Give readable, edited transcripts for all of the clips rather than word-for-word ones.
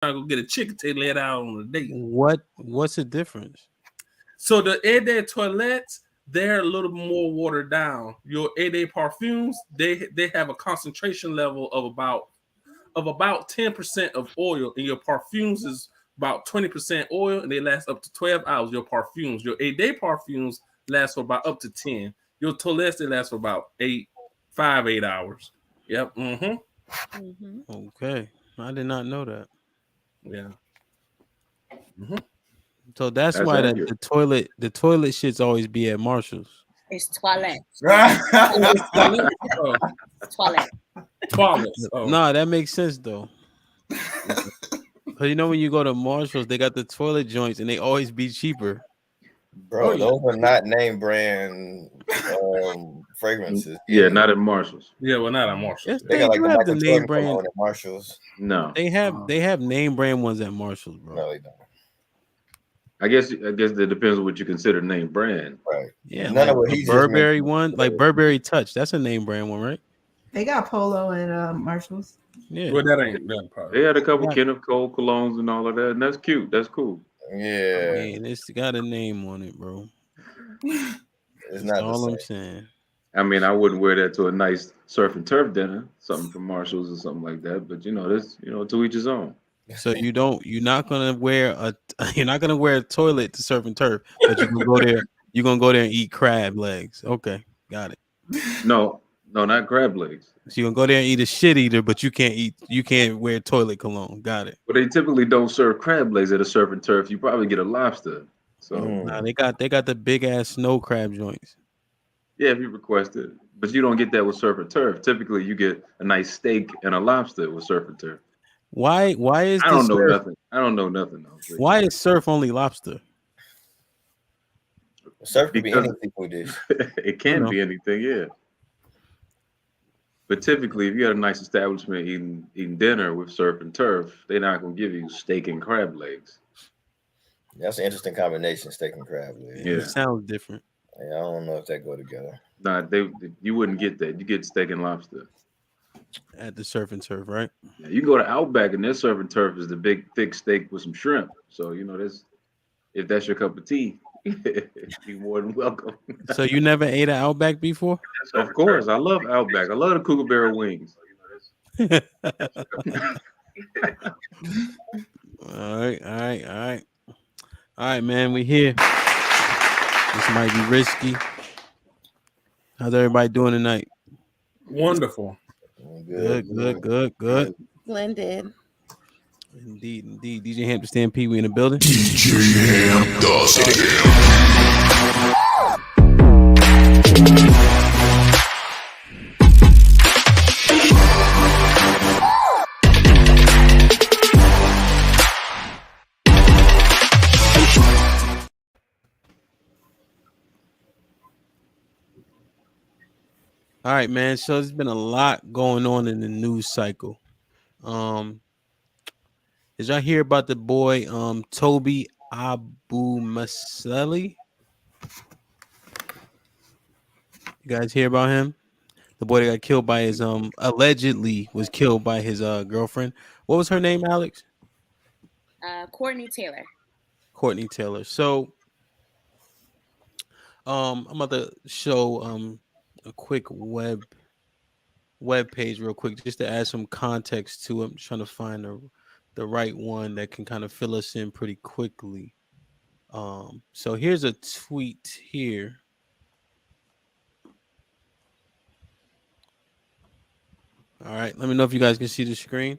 trying to go get a chicken to let out on a date. What's the difference? So the A-Day toilettes, they're a little more watered down. Your A-Day parfumes, they have a concentration level of about 10% of oil, and your perfumes is about 20% oil, and they last up to 12 hours. Your perfumes, your A-Day parfumes last for about up to 10. Your toilettes, they last for about 8 hours. Yep. Mm-hmm. Okay, I did not know that. Yeah. So that's That's why accurate. the toilet shits always be at Marshall's. It's toilet. Toilet? Oh, It's toilet. toilets. Oh. Nah, that makes sense though. Cause you know when you go to Marshalls, they got the toilet joints and they always be cheaper. Oh, Bro, yeah. those are not name brand fragrances. Yeah, not at Marshalls. Yeah, well, not at Marshalls. Yes, Yeah. They they got like do the have the Michael name Jordan brand. cologne at Marshalls. No. They have name brand ones at Marshalls, bro. No, they don't. I guess that depends on what you consider name brand. Right. Yeah, None like of what the he just Burberry mentioned. one, like Burberry Touch. That's a name brand one, right? They got Polo and Marshalls. Yeah. Well, that ain't that They probably. had a couple Yeah. Kenneth Cole colognes and all of that, and that's cute. That's cool. I Yeah, mean, it's got a name on it, bro. it's That's not the all same. I'm saying. I mean, I wouldn't wear that to a nice surf and turf dinner, something from Marshalls or something like that. But this, to each his own. So you're not gonna wear you're not gonna wear a toilet to surf and turf, but you can go there. You're gonna go there and eat crab legs. Okay, got it. No, no, not crab legs. So you're gonna go there and eat a shit eater, but you can't wear toilet cologne. Got it. But they typically don't serve crab legs at a surf and turf. You probably get a lobster. So Nah, they got the big ass snow crab joints. yeah, if you request it, but you don't get that with surf and turf. Typically, you get a nice steak and a lobster with surf and turf. Why is I the don't know surf nothing. I don't know nothing else. why is surf only lobster? Surf could be Because any seafood dish. it can be anything, yeah. But typically, if you had a nice establishment eating dinner with surf and turf, they're not gonna give you steak and crab legs. That's an interesting combination, steak and crab leg. Yeah. It sounds different. Yeah, I don't know if that go together. Nah, you wouldn't get that. You get steak and lobster. At the surf and turf, right? Yeah, you can go to Outback and their surf and turf is the big thick steak with some shrimp. So that's if that's your cup of tea, you're more than welcome. So you never ate at Outback before? Of course, I love Outback. I love the Kookaburra wings. All right, man. We here. This might be risky. How's everybody doing tonight? Wonderful. Good. Splendid. Indeed. DJ Hampton Stan Pee Wee in the building. DJ Ham does it. All right, man. So there's been a lot going on in the news cycle. Did y'all hear about the boy Toby Abu Maseli? You guys hear about him? The boy that got killed by his allegedly was killed by his girlfriend. What was her name, Alex? Courtney Taylor. Courtney Taylor. So I'm about to show a quick web page real quick just to add some context to it. I'm trying to find the right one that can kind of fill us in pretty quickly. So here's a tweet here. All right, let me know if you guys can see the screen.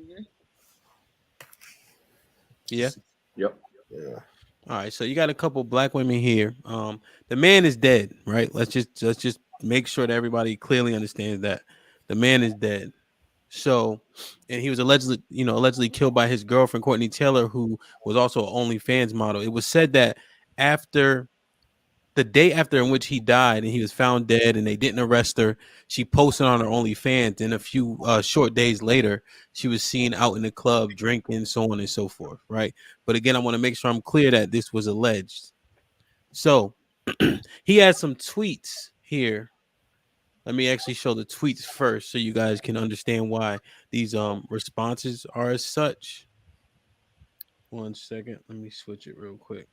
Mm-hmm. Yeah. Yep. Yeah. All right, so you got a couple black women here. The man is dead, right? Let's just make sure that everybody clearly understands that the man is dead. So, and he was allegedly killed by his girlfriend Courtney Taylor, who was also an OnlyFans model. It was said that after the day after in which he died and he was found dead and they didn't arrest her, she posted on her OnlyFans, and a few short days later she was seen out in the club drinking, so on and so forth, right? But again, I want to make sure I'm clear that this was alleged. So he had some tweets here. Let me actually show the tweets first so you guys can understand why these responses are as such. 1 second. Let me switch it real quick.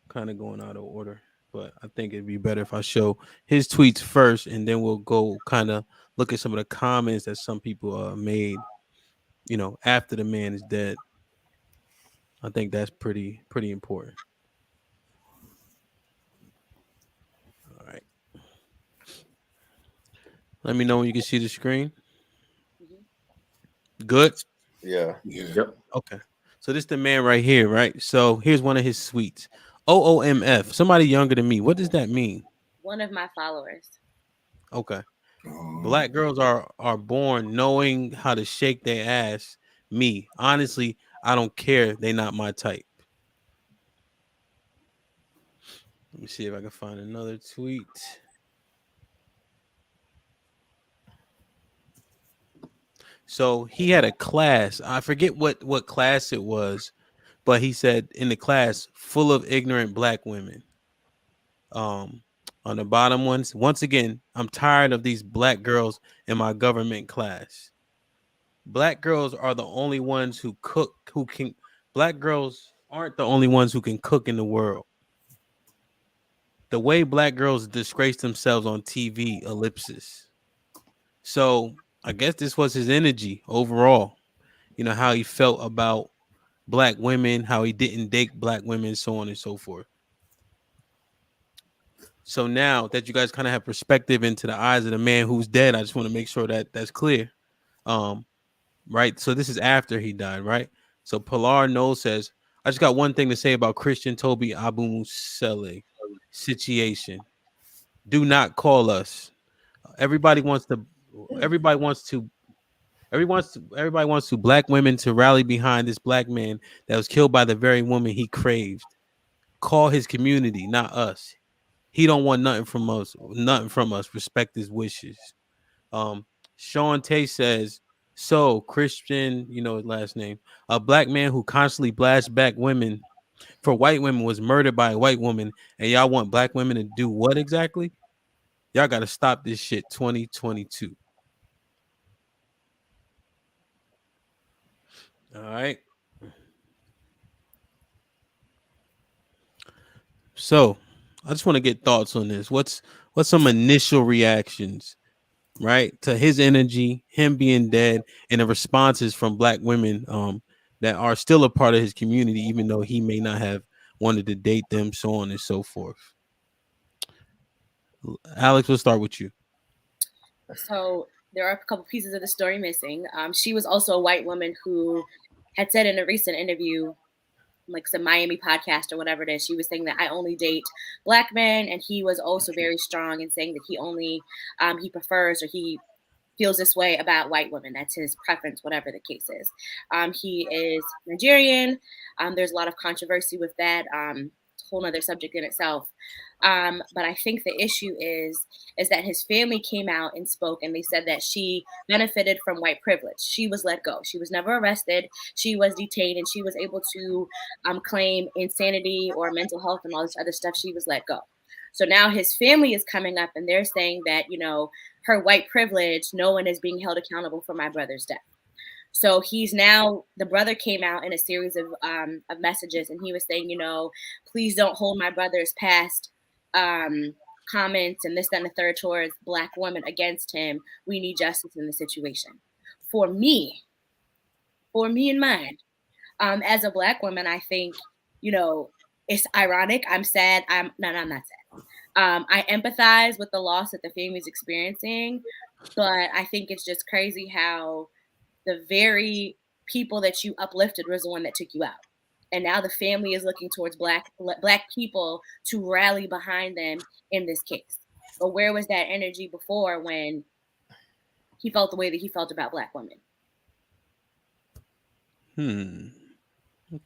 Kind of going out of order, but I think it'd be better if I show his tweets first, and then we'll go kind of look at some of the comments that some people made. After the man is dead. I think that's pretty important. All right. Let me know when you can see the screen. Mhm. Good. Yeah. Yep. Okay. So this the man right here, right? So here's one of his tweets. OOMF. Somebody younger than me. What does that mean? One of my followers. Okay. Oh, Black girls are born knowing how to shake their ass. Me. Honestly, I don't care. They not my type. Let me see if I can find another tweet. So he had a class. I forget what class it was, but he said in the class full of ignorant black women. Um, on the bottom ones, once again, I'm tired of these black girls in my government class. Black girls are the only ones who cook, who can. Black girls aren't the only ones who can cook in the world. The way black girls disgrace themselves on TV, ellipsis. So I guess this was his energy overall. How he felt about black women, how he didn't date black women, so on and so forth. So now that you guys kind of have perspective into the eyes of the man who's dead, I just want to make sure that that's clear. Um, right. So this is after he died, right? So Pilar No says, I just got one thing to say about Christian Toby Abu Musele situation. Do not call us. Everybody wants to. Everybody wants to. Everybody wants to black women to rally behind this black man that was killed by the very woman he craved. Call his community, not us. He don't want nothing from us. Nothing from us. Respect his wishes. Um, Sean Tay says, so Christian, his last name, a black man who constantly blasts back women for white women was murdered by a white woman, and y'all want black women to do what exactly? Y'all got to stop this shit. 2022. All right. So I just want to get thoughts on this. What's some initial reactions, right, to his energy, him being dead, and the responses from black women that are still a part of his community, even though he may not have wanted to date them, so on and so forth. Alex, we'll start with you. So there are a couple pieces of the story missing. She was also a white woman who had said in a recent interview, like some Miami podcast or whatever it is, she was saying that I only date black men, and he was also very strong in saying that he only he prefers, or he feels this way about white women. That's his preference, whatever the case is. He is Nigerian. There's a lot of controversy with that. It's a whole other subject in itself. But I think the issue is that his family came out and spoke, and they said that she benefited from white privilege. She was let go. She was never arrested. She was detained, and she was able to claim insanity or mental health and all this other stuff. She was let go. So now his family is coming up, and they're saying that, her white privilege, no one is being held accountable for my brother's death. So the brother came out in a series of messages, and he was saying, please don't hold my brother's past comments and this, that, and the third towards black women against him. We need justice in the situation. For me and mine, as a black woman, I think, it's ironic. I'm sad. I'm not sad. I empathize with the loss that the family is experiencing, but I think it's just crazy how the very people that you uplifted was the one that took you out, and now the family is looking towards black people to rally behind them in this case. But where was that energy before when he felt the way that he felt about black women?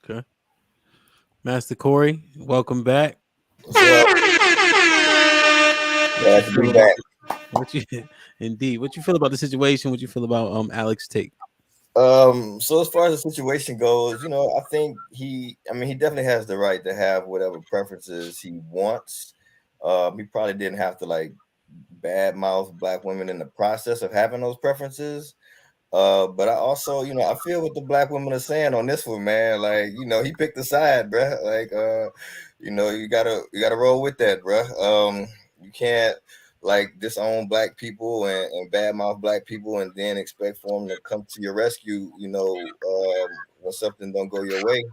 Okay. Master Corey, welcome back. What's up? What you Glad to be feel about back. what you indeed? What you feel about the situation? What you feel about Alex's take? So as far as the situation goes, I think he definitely has the right to have whatever preferences he wants. He probably didn't have to like badmouth black women in the process of having those preferences. But I also, I feel what the black women are saying on this one, man. Like, he picked a side, bruh. Like, you gotta roll with that, bruh. You can't like disown black people and badmouth black people and then expect for them to come to your rescue, when something don't go your way.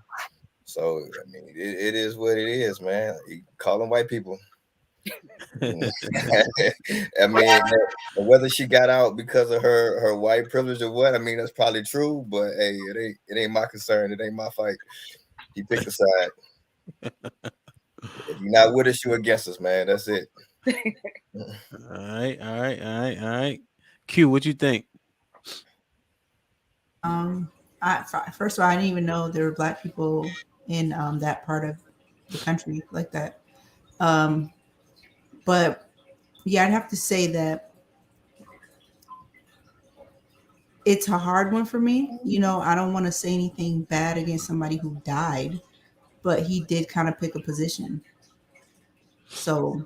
So I mean, it is what it is, man. You call them white people. I mean, whether she got out because of her white privilege or what, I mean, that's probably true. But hey, it ain't my concern. It ain't my fight. He picked a side. If you're not with us, you're against us, man. That's it. All right. Q, what you think? First of all, I didn't even know there were black people in that part of the country like that. But yeah, I'd have to say that it's a hard one for me. I don't want to say anything bad against somebody who died, but he did kind of pick a position. So,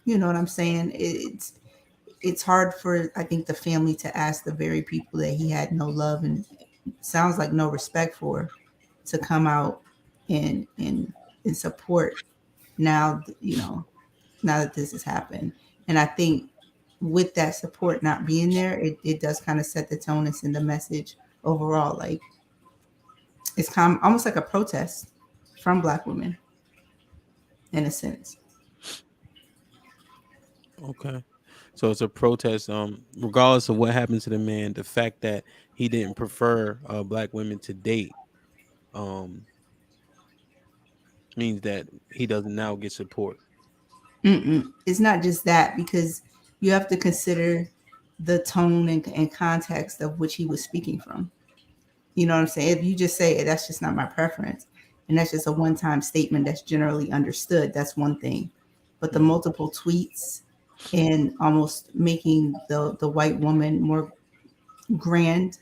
you know what I'm saying? It's hard for, I think, the family to ask the very people that he had no love and sounds like no respect for to come out and support now, now that this has happened. And I think with that support not being there, it does kind of set the tone and send a message overall. Like it's kind of almost like a protest from black women in a sense. Okay. So it's a protest. Regardless of what happened to the man, the fact that he didn't prefer black women to date, means that he doesn't now get support. It's not just that, because you have to consider the tone and context of which he was speaking from. You know what I'm saying? If you just say that's just not my preference, and that's just a one-time statement that's generally understood, that's one thing. But the multiple tweets and almost making the white woman more grand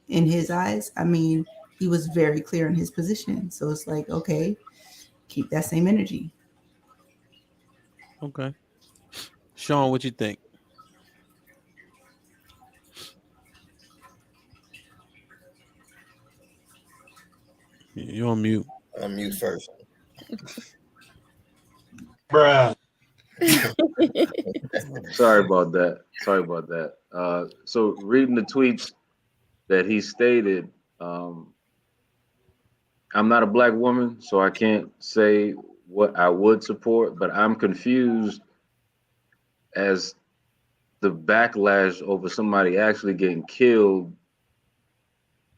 in his eyes, I mean, he was very clear in his position. So it's like, okay, keep that same energy. Okay. Sean, what you think? You're on mute. I'm mute first. Bruh. Sorry about that. So reading the tweets that he stated, I'm not a black woman, so I can't say what I would support, but I'm confused as the backlash over somebody actually getting killed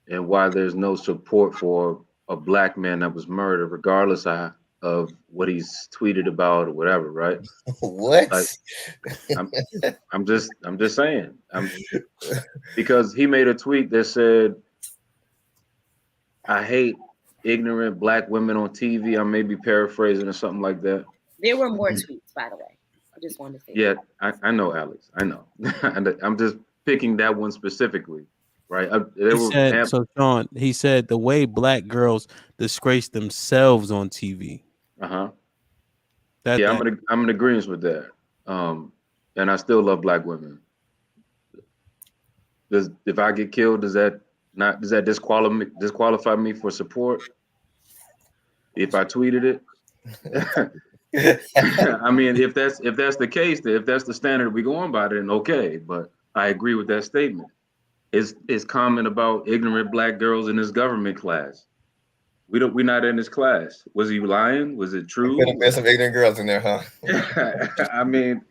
and why there's no support for a black man that was murdered, regardless of what he's tweeted about or whatever, right? What? Like, I'm just saying, because he made a tweet that said, "I hate ignorant black women on TV." I may be paraphrasing or something like that. There were more tweets, by the way. I just wanted to say. Yeah, I know, Alex. I know. I'm just picking that one specifically, right? So Sean, he said the way black girls disgrace themselves on TV. I'm in agreement with that. And I still love black women. If I get killed, does that disqualify me for support? If I tweeted it? I mean, if that's the case, if that's the standard we go on by, then okay. But I agree with that statement. His comment about ignorant black girls in his government class. We're not in this class. Was he lying? Was it true? Could have been some ignorant girls in there, huh? I mean,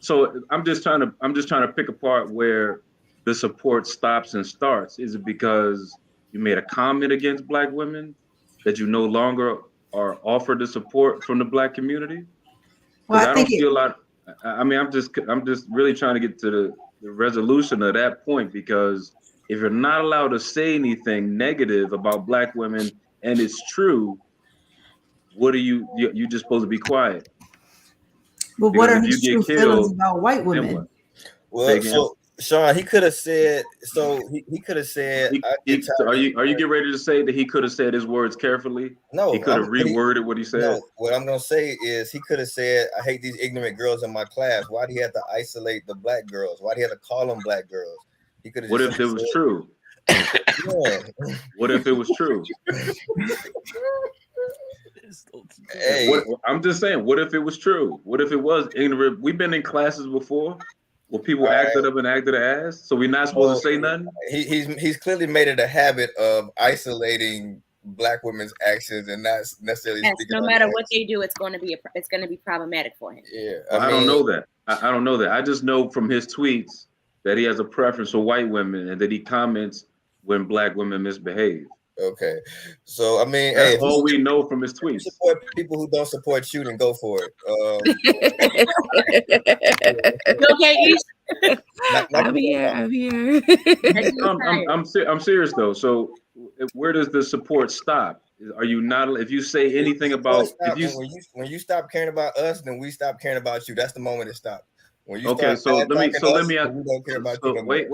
so I'm just trying to pick apart where the support stops and starts. Is it because you made a comment against black women that you no longer are offered the support from the black community? Because I don't see a lot. I mean, I'm just really trying to get to the resolution of that point, because if you're not allowed to say anything negative about black women and it's true, what are you just supposed to be quiet? But what are his true feelings about white women? Well, so Sean, he could have said. So he could have said. Are you getting ready to say that he could have said his words carefully? No, he could have reworded what he said. No, what I'm gonna say is he could have said, "I hate these ignorant girls in my class." Why do he have to isolate the black girls? Why do he have to call them black girls? He could have What just if it was said, true? yeah. What if it was true? Hey, What I'm just saying, what if it was true? What if it was ignorant? We've been in classes before where people all acted right. up and acted ass, so we're not supposed So to say nothing. he's clearly made it a habit of isolating black women's actions and not necessarily Yes, speaking no on matter the what action. they do, it's going to be problematic for him. Yeah, Well, I don't know that. I don't know that. I just know from his tweets that he has a preference for white women and that he comments when black women misbehave. okay. So I mean, hey, That's all we know from his if you tweets. support people who don't support you, then go for it. Okay, Ish? Not I'm here. That's I'm serious though. So where does the support stop? Are you not? If you say anything about if you when you stop caring about us, then we stop caring about you. That's the moment it stops. When you okay, start so bad talking let us, me then we don't care about you so no more.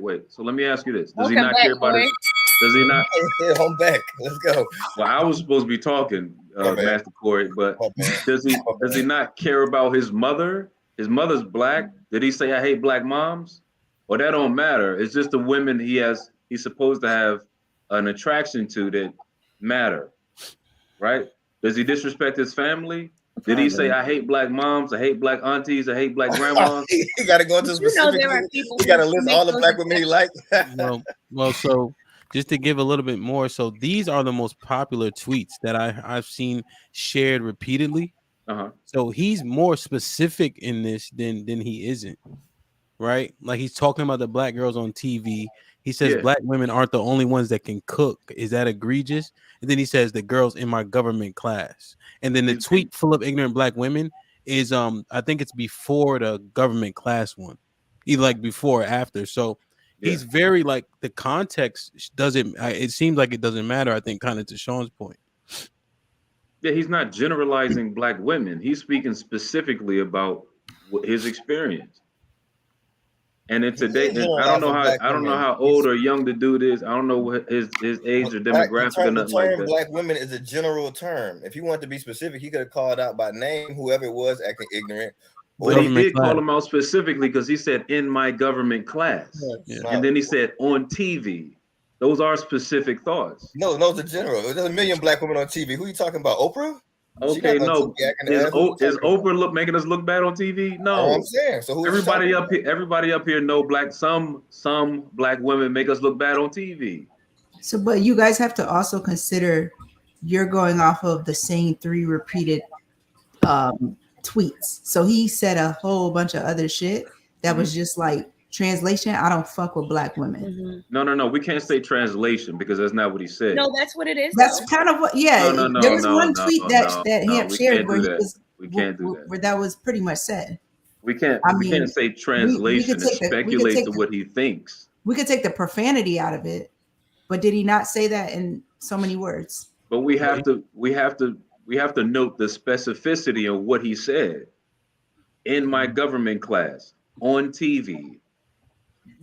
wait. So let me ask you this: Does he Welcome not back, care about his? Corey. Does he not? Yeah, I'm back. Let's go. Well, I was supposed to be talking, My bad. Master Corey, but My bad. does he not care about his mother? His mother's black. Did he say I hate black moms? Well, that don't matter. It's just the women he's supposed to have an attraction to that matter, right? Does he disrespect his family? Did he say I hate black moms, I hate black aunties, I hate black grandmas? He got to go into You know specific. there are people He got to who list make all the those black women he like. Well, so just to give a little bit more, so these are the most popular tweets that I've seen shared repeatedly. Uh-huh. So he's more specific in this than he isn't, right? Like he's talking about the black girls on TV. He says Yeah. black women aren't the only ones that can cook. Is that egregious? And then he says the girls in my government class. And then the tweet full of ignorant black women is I think it's before the government class one, either like before or after. So he's very like the context doesn't. It seems like it doesn't matter. I think kind of to Sean's point. Yeah, he's not generalizing black women. He's speaking specifically about his experience. And in today, I don't know how old or young the dude is. I don't know what his age or demographic or nothing like that. Black women is a general term. If he wanted to be specific, he could have called out by name whoever it was acting ignorant. But he did call him out specifically because he said in my government class, and then he said on TV. Those are specific thoughts. No, those are general. There's a million black women on TV. Who are you talking about? Oprah? Okay, no. Is Oprah making us look bad on TV? No. I'm saying. So who everybody up here know black. Some black women make us look bad on TV. So, but you guys have to also consider you're going off of the same 3 repeated tweets. So he said a whole bunch of other shit that was just like translation. I don't fuck with black women. No. We can't say translation because that's not what he said. No, that's what it is. That's kind of what. Yeah, there was one tweet that Hamp shared where he was. We can't do that. Where that was pretty much said. We can't. We can't say translation and speculate to what he thinks. We could take the profanity out of it, but did he not say that in so many words? But we have to note the specificity of what he said in my government class on TV.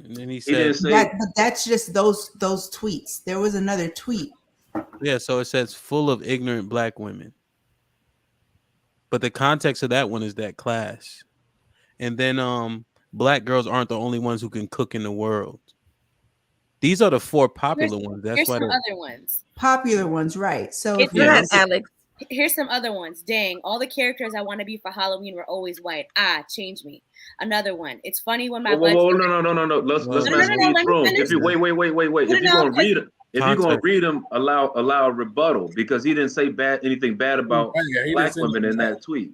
And then he said but that's just those tweets. There was another tweet. Yeah, so it says full of ignorant black women. But the context of that one is that class. And then black girls aren't the only ones who can cook in the world. These are the 4 popular ones. That's why some other ones. Popular ones, right? So Alex. Here's some other ones. Dang, all the characters I want to be for Halloween were always white. Change me. Another one. It's funny when my no. Let's If you wait. If you're gonna read them, allow a rebuttal because he didn't say anything bad about black women in that tweet.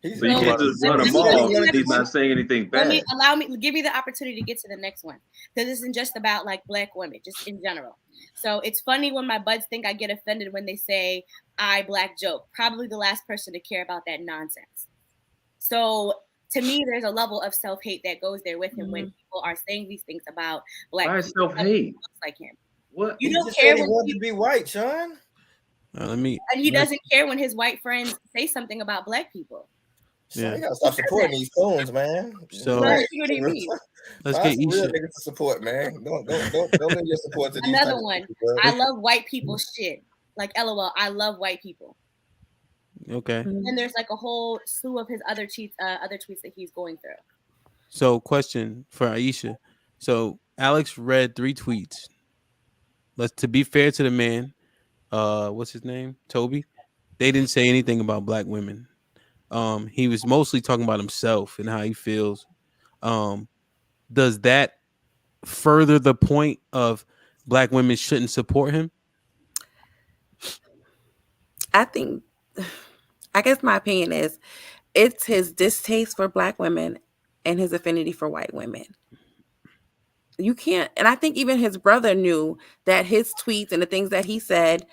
So you can't just run them off. He's not saying anything bad. Give me the opportunity to get to the next one because this isn't just about like black women, just in general. So it's funny when my buds think I get offended when they say I black joke. Probably the last person to care about that nonsense. So to me, there's a level of self-hate that goes there with him when people are saying these things about black people. Self-hate? Looks like him. What? You don't care when he wants to be white, Sean. And he doesn't care when his white friends say something about black people. Yeah. You gotta stop supporting these phones, man. So what do you mean? Let's get real niggas to support, man. Don't lend your support to these. Another one. I love white people shit. Like LOL, I love white people. Okay. And there's like a whole slew of his other tweets that he's going through. So question for Aisha. So Alex read 3 tweets. To be fair to the man, what's his name? Toby. They didn't say anything about black women. He was mostly talking about himself and how he feels. Does that further the point of black women shouldn't support him? I think, I guess my opinion is it's his distaste for black women and his affinity for white women. You can't, and I think even his brother knew that his tweets and the things that he said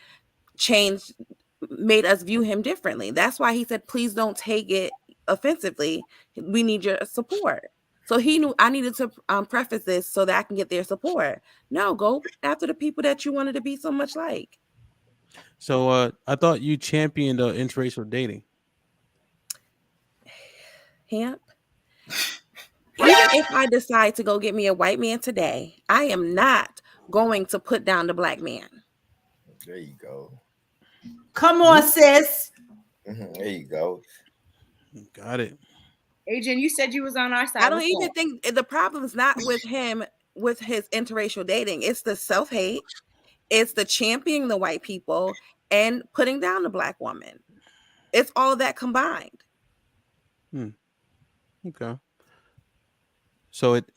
made us view him differently. That's why he said, please don't take it offensively. We need your support. So he knew I needed to preface this so that I can get their support. No, go after the people that you wanted to be so much like. So I thought you championed interracial dating. Hamp. Even if I decide to go get me a white man today, I am not going to put down the black man. There you go. Come on, sis. There you go. Got it. Adrian, you said you was on our side. I don't even think the problem is not with him with his interracial dating. It's the self-hate. It's the championing the white people and putting down the black woman. It's all that combined. Okay. So it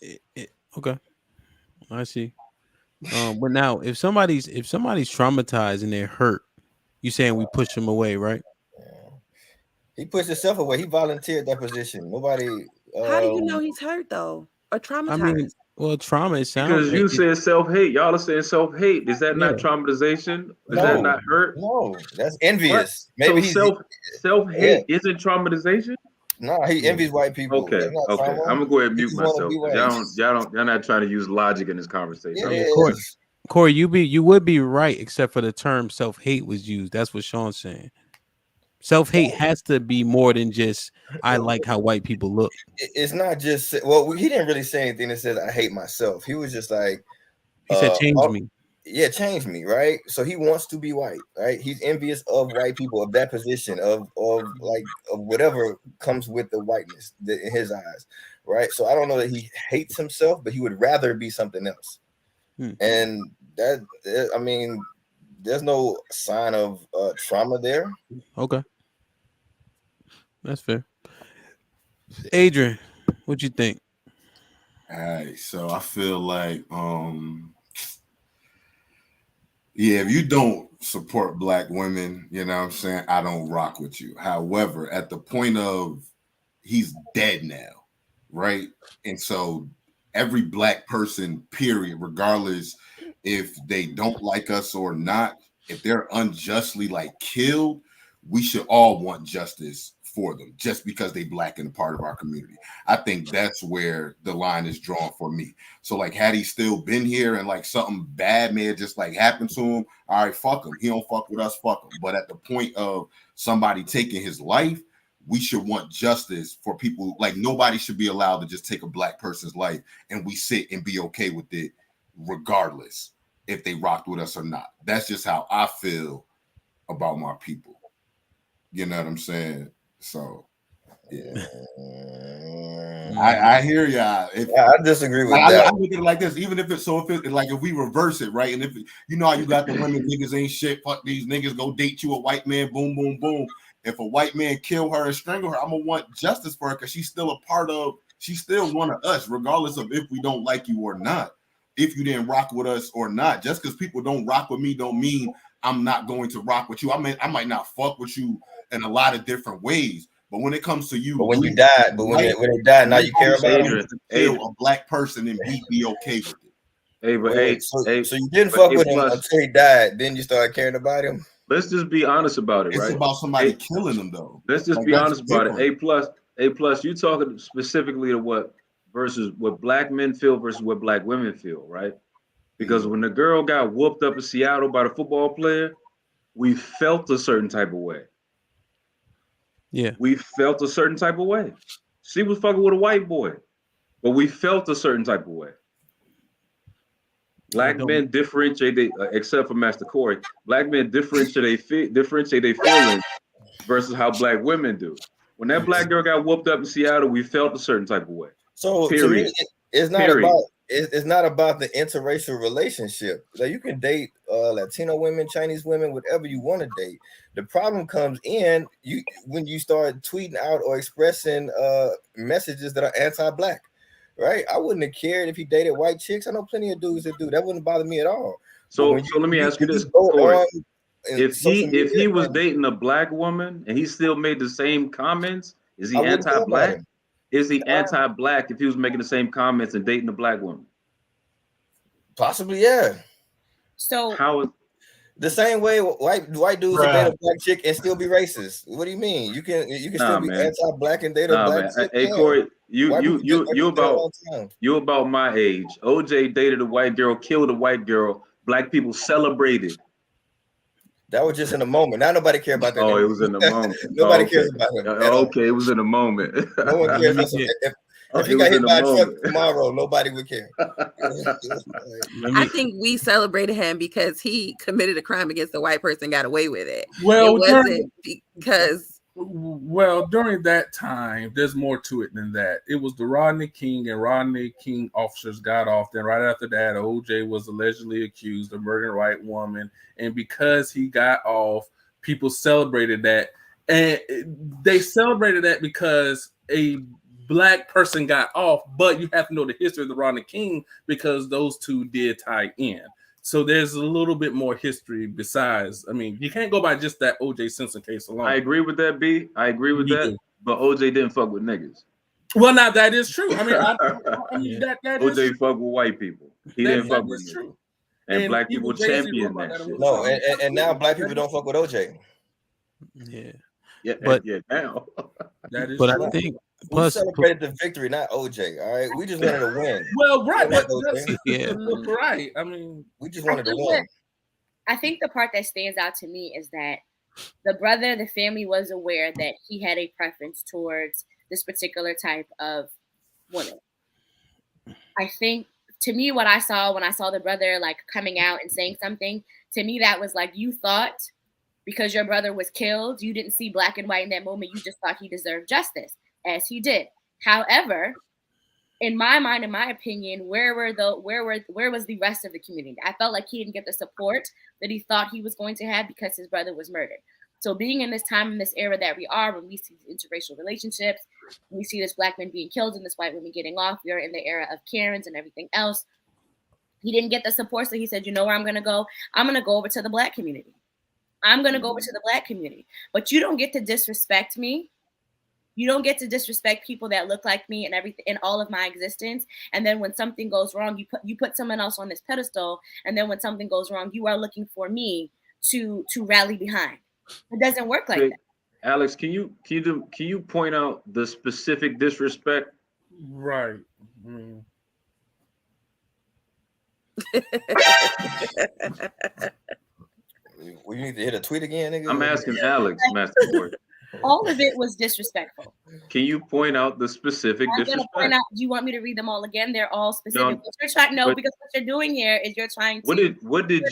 okay. I see. But now if somebody's traumatized and they're hurt, you saying we push them away, right? Yeah. He pushed himself away. He volunteered that position. Nobody. How do you know he's hurt though, or traumatized? I mean, well, trauma is Because you said self-hate. Y'all are saying self-hate. Is that not traumatization? Is that not hurt? No, that's envious. What? Maybe so self-hate isn't traumatization? No, he envies white people. Okay. I'm gonna go ahead and mute myself. Y'all not trying to use logic in this conversation. Corey, you would be right, except for the term self-hate was used. That's what Sean's saying. Self-hate has to be more than just I like how white people look. It's not just he didn't really say anything that says I hate myself. He was just like he said change me. Yeah, change me, right? So he wants to be white, right? He's envious of white people, of that position, of whatever comes with the whiteness in his eyes, right? So I don't know that he hates himself, but he would rather be something else. And that, I mean, there's no sign of trauma there. Okay, that's fair. Adrian, what you think? All right, so I feel like yeah, if you don't support black women, you know what I'm saying, I don't rock with you. However, at the point of he's dead now, right? And so every black person, period, regardless if they don't like us or not, if they're unjustly like killed, we should all want justice for them just because they black and a part of our community. I think that's where the line is drawn for me. So like, had he still been here and like something bad may have just like happened to him, all right, fuck him. He don't fuck with us, fuck him. But at the point of somebody taking his life, we should want justice for people. Like nobody should be allowed to just take a black person's life and we sit and be okay with it regardless if they rocked with us or not. That's just how I feel about my people. You know what I'm saying? So, yeah, I hear y'all. I disagree with that. I look at it like this: even if if we reverse it, right? And if you know how you got the women niggas ain't shit, fuck these niggas, go date you a white man, boom, boom, boom. If a white man kill her and strangle her, I'm gonna want justice for her because she's still she's still one of us, regardless of if we don't like you or not. If you didn't rock with us or not, just because people don't rock with me, don't mean I'm not going to rock with you. I mean, I might not fuck with you in a lot of different ways, but when it comes to you, but when you died, when they died, now you care about it. Kill a black person and be okay with it. So you didn't fuck with him until he died. Then you started caring about him. Let's just be honest about it, right? It's about somebody killing him, though. Let's just be honest about it. A plus. You talking specifically to what black men feel versus what black women feel, right? Because when the girl got whooped up in Seattle by the football player, we felt a certain type of way. Yeah. We felt a certain type of way. She was fucking with a white boy, but we felt a certain type of way. Black men differentiate, except for Master Corey, black men differentiate their feelings versus how black women do. When that black girl got whooped up in Seattle, we felt a certain type of way. So period. To me, it's not about it's not about the interracial relationship. Like, you can date Latino women, Chinese women, whatever you want to date. The problem comes in when you start tweeting out or expressing messages that are anti-black. Right? I wouldn't have cared if he dated white chicks. I know plenty of dudes that do. That wouldn't bother me at all. So let me ask you this, Corey. If he was dating a black woman and he still made the same comments, is he anti-black? Is he anti-black if he was making the same comments and dating a black woman? Possibly, yeah. So how is the same way white dudes will date a black chick and still be racist? What do you mean? You can still be anti-black and date a black chick. Hey, Corey, you about my age. OJ dated a white girl, killed a white girl. Black people celebrated. That was just in the moment. Now nobody cares about that. Oh, it was in the moment. Nobody cares about him. Okay, it was in the moment. No one cares. If he got hit by a truck tomorrow, nobody would care. I think we celebrated him because he committed a crime against a white person, got away with it. Well, it wasn't because. Well, during that time, there's more to it than that. It was the Rodney King and Rodney King officers got off. Then right after that, OJ was allegedly accused of murdering a white woman. And because he got off, people celebrated that. And they celebrated that because a black person got off. But you have to know the history of the Rodney King because those two did tie in. So there's a little bit more history besides. I mean, you can't go by just that O.J. Simpson case alone. I agree with that, B. I agree with that. But O.J. didn't fuck with niggas. Well, now that is true. I mean, that O.J. fucked with white people. He didn't fuck with niggas. True. And black people champion that shit. No, and now black people don't fuck with O.J. Yeah, but now. That is but true. I think. We celebrated the victory, not OJ. All right, we just wanted to win. Well, right, right. I mean, we just wanted to win. I think the part that stands out to me is that the family was aware that he had a preference towards this particular type of woman. I think, to me, what I saw when I saw the brother like coming out and saying something, to me that was like, you thought because your brother was killed, you didn't see black and white in that moment. You just thought he deserved justice. As he did. However, in my mind, in my opinion, where was the rest of the community? I felt like he didn't get the support that he thought he was going to have because his brother was murdered. So being in this time, in this era that we are, when we see interracial relationships, we see this black man being killed and this white woman getting off, we are in the era of Karens and everything else. He didn't get the support, so he said, you know where I'm going to go? I'm going to go over to the black community. But you don't get to disrespect me. You don't get to disrespect people that look like me and everything in all of my existence. And then when something goes wrong, you put someone else on this pedestal. And then when something goes wrong, you are looking for me to rally behind. It doesn't work like that. Alex, can you point out the specific disrespect? Right. We need to hit a tweet again, nigga. I'm asking Alex, Master Boy. All of it was disrespectful. Can you point out the specific disrespect? Do you want me to read them all again? They're all specific. Because what you're doing here is you're trying to. What did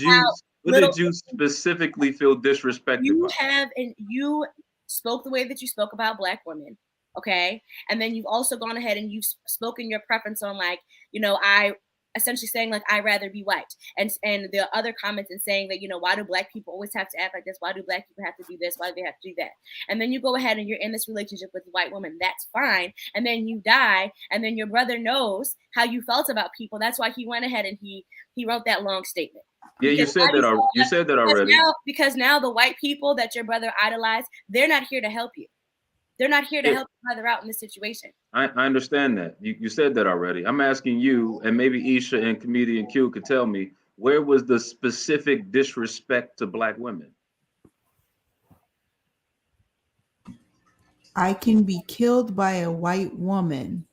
you specifically feel disrespected? You spoke the way that you spoke about black women, okay? And then you've also gone ahead and you've spoken your preference on I essentially saying like I'd rather be white, and the other comments and saying that why do black people always have to act like this? Why do black people have to do this? Why do they have to do that? And then you go ahead and you're in this relationship with a white woman. That's fine. And then you die, and then your brother knows how you felt about people. That's why he went ahead and he wrote that long statement. Yeah, you said that already. Because now the white people that your brother idolized, they're not here to help you. They're not here to help your brother out in this situation. I understand that. You said that already. I'm asking you, and maybe Isha and Comedian Q could tell me, where was the specific disrespect to black women? I can be killed by a white woman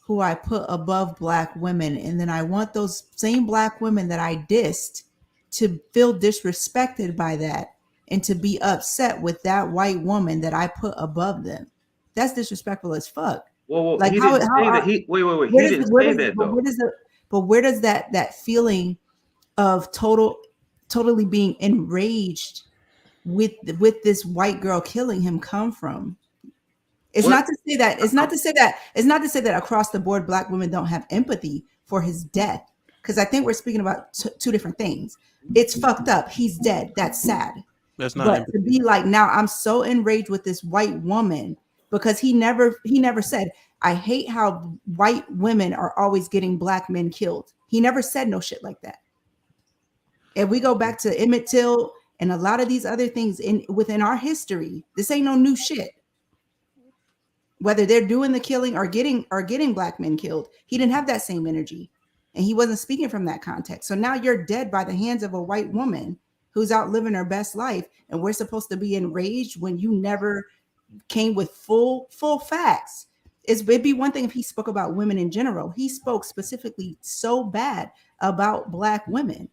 who I put above black women, and then I want those same black women that I dissed to feel disrespected by that and to be upset with that white woman that I put above them. That's disrespectful as fuck. Well, like he didn't say that. Wait. He didn't say that though. But where does that feeling of totally being enraged with this white girl killing him come from? It's What? not to say that. It's not to say that. It's not to say that across the board, Black women don't have empathy for his death. Because I think we're speaking about two different things. It's fucked up. He's dead. That's sad. That's not But empathy. to be like, now I'm so enraged with this white woman because he never said, I hate how white women are always getting Black men killed. He never said no shit like that. If we go back to Emmett Till and a lot of these other things within our history, this ain't no new shit. Whether they're doing the killing or getting Black men killed, he didn't have that same energy, and he wasn't speaking from that context. So now you're dead by the hands of a white woman who's out living her best life, and we're supposed to be enraged when you never came with full facts. It'd be one thing if he spoke about women in general. He spoke specifically so bad about Black women,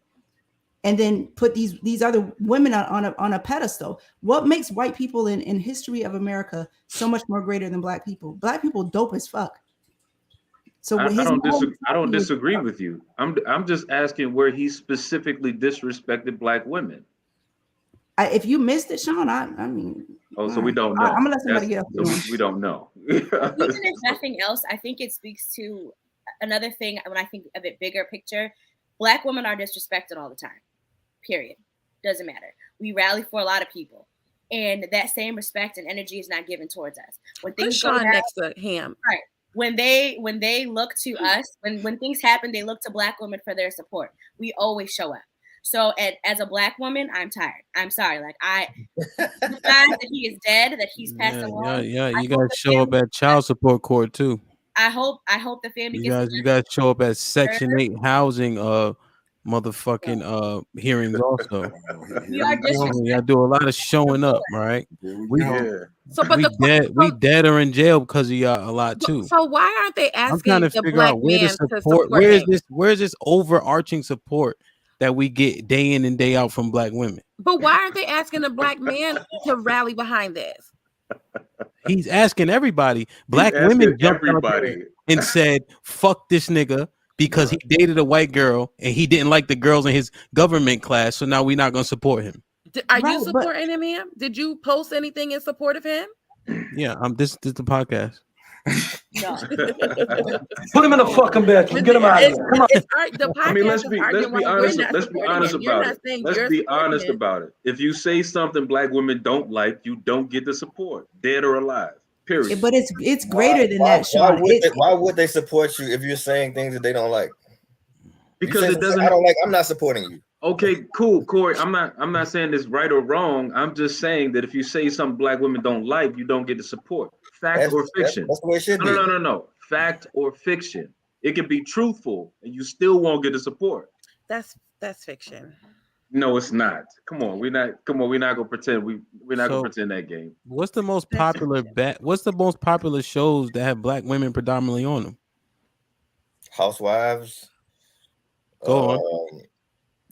and then put these other women on a pedestal. What makes white people in history of America so much more greater than Black people? Black people dope as fuck. So I don't disagree with you. I'm just asking where he specifically disrespected Black women. If you missed it, Sean, I mean. Oh, so we don't know. I'm gonna let somebody get up. We don't know. Even if nothing else, I think it speaks to another thing. When I think of it bigger picture, Black women are disrespected all the time. Period. Doesn't matter. We rally for a lot of people, and that same respect and energy is not given towards us. When things go down, next to him, right? When they look to us, when things happen, they look to Black women for their support. We always show up. So as a Black woman, I'm tired. I'm sorry. Like the fact that he is dead, that he's passed along. Yeah. You gotta show up at child support court too. I hope the family gets. You guys show up at Section 8 housing motherfucking hearings also. You do a lot of showing up, right? We dead or in jail because of y'all a lot too. So why aren't they asking I'm trying to the figure Black out where man the support, where's this overarching support that we get day in and day out from Black women? But why aren't they asking the Black man to rally behind this? He's asking everybody. Black women jumped out there and said, fuck this nigga, because he dated a white girl and he didn't like the girls in his government class. So now we're not going to support him. Are you supporting him, ma'am? Did you post anything in support of him? Yeah, this is the podcast. No. Put him in the fucking bedroom. Get him out of here. Come on. I mean, let's be honest. Let's be honest about it. Let's be honest about it. If you say something Black women don't like, you don't get the support, dead or alive. Period. But it's greater than that, Sean. Why would they support you if you're saying things that they don't like? Because it doesn't. I don't like. I'm not supporting you. Okay, cool, Corey. I'm not saying this right or wrong. I'm just saying that if you say something Black women don't like, you don't get the support. Fact or fiction? That's the way it should be. No. Fact or fiction. It can be truthful, and you still won't get the support. That's fiction. No, it's not. Come on, we're not gonna pretend we're not gonna pretend that game. What's the most popular What's the most popular shows that have Black women predominantly on them? Housewives. Go on.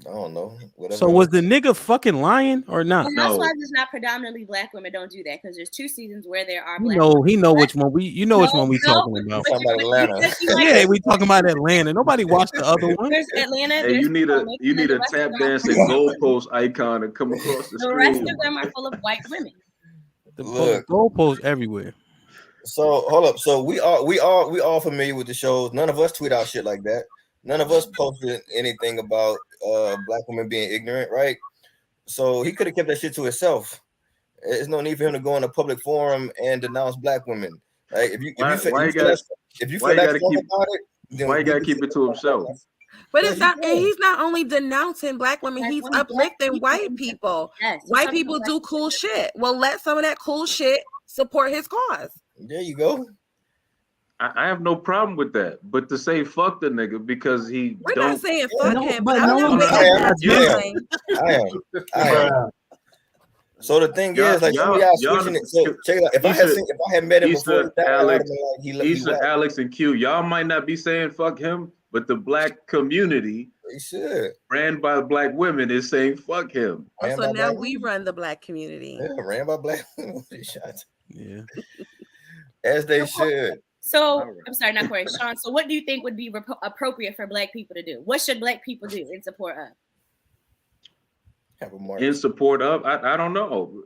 I don't know. Whatever. So was the nigga fucking lying or not? Well, Housewives is not predominantly Black women. Don't do that because there's 2 seasons where there are Black. He know which one which one we talking about. Atlanta. Yeah, we talking about Atlanta. Nobody watched the other one. There's Atlanta. Hey, you need a tap dancing goalpost icon to come across the screen. The rest of them are full of white women. The goalposts everywhere. So hold up. So we all familiar with the shows. None of us tweet out shit like that. None of us posted anything about Black women being ignorant, right? So he could have kept that shit to himself. There's no need for him to go in a public forum and denounce Black women. Like if you feel that strong about it, then why you gotta keep it to himself? But it's not. And he's not only denouncing Black women; he's uplifting white people. Yes, white people do cool shit. Well, let some of that cool shit support his cause. There you go. I have no problem with that, but to say fuck the nigga because we're not saying fuck him, but I am. So the thing is, like, y'all switching it. So check it out. If I had met him before, Alex and Q, y'all might not be saying fuck him, but the Black community, ran by Black women, is saying fuck him. So now we run the Black community. Yeah, ran by Black women. Yeah, as they should. So I'm sorry, not Corey. Sean. So what do you think would be appropriate for Black people to do? What should Black people do in support of? In support of? I don't know.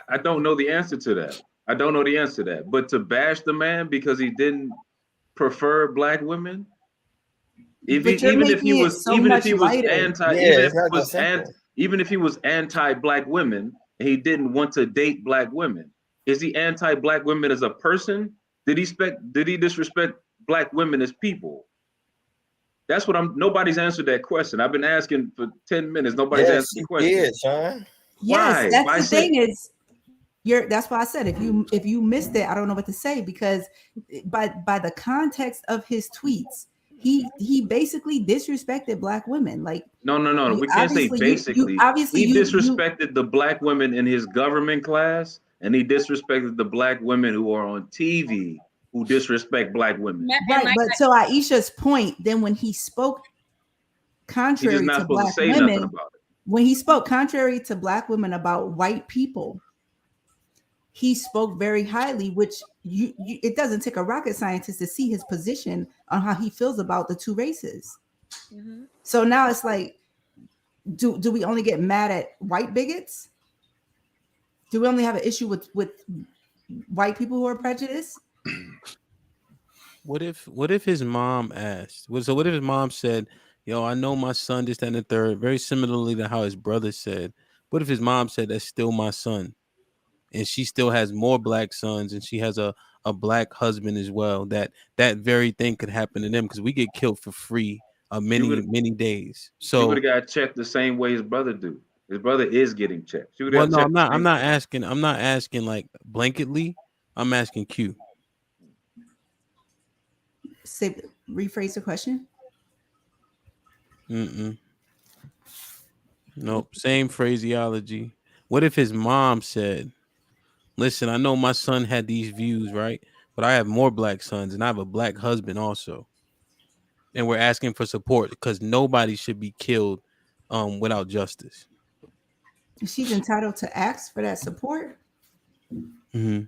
I don't know the answer to that. I don't know the answer to that. But to bash the man because he didn't prefer black women, But you're even if he making it was so much lighter. Yeah, it's not that simple. even if he was anti-black women and he didn't want to date black women, is he anti-black women as a person? Did he disrespect black women as people? That's what nobody's answered that question. I've been asking for 10 minutes. Nobody's Yes, answered the he question. did, Sean. Yes, Why? that's the thing is that's why I said if you missed it, I don't know what to say, because by the context of his tweets, he basically disrespected black women. Like No. We can't say obviously basically. He disrespected the black women in his government class, and he disrespected the black women who are on TV who disrespect black women. Right, but to Aisha's point, then when he spoke He's just contrary not to supposed to black say nothing women, about it. when he spoke contrary to black women about white people, he spoke very highly, which it doesn't take a rocket scientist to see his position on how he feels about the two races. Mm-hmm. So now it's like, do we only get mad at white bigots? Do we only have an issue with white people who are prejudiced? What if his mom asked? So what if his mom said, "Yo, I know my son this, that, and the third," very similarly to how his brother said. What if his mom said, "That's still my son," and she still has more black sons, and she has a black husband as well? That very thing could happen to them, because we get killed for free many days. She would So have got checked the same way his brother do. His brother is getting checked. She would well, have no, checked. I'm not asking like blanketly. I'm asking Q. Rephrase the question. Nope. Same phraseology. What if his mom said, "Listen, I know my son had these views, right? But I have more black sons, and I have a black husband also. And we're asking for support because nobody should be killed without justice." She's entitled to ask for that support. Mm-hmm.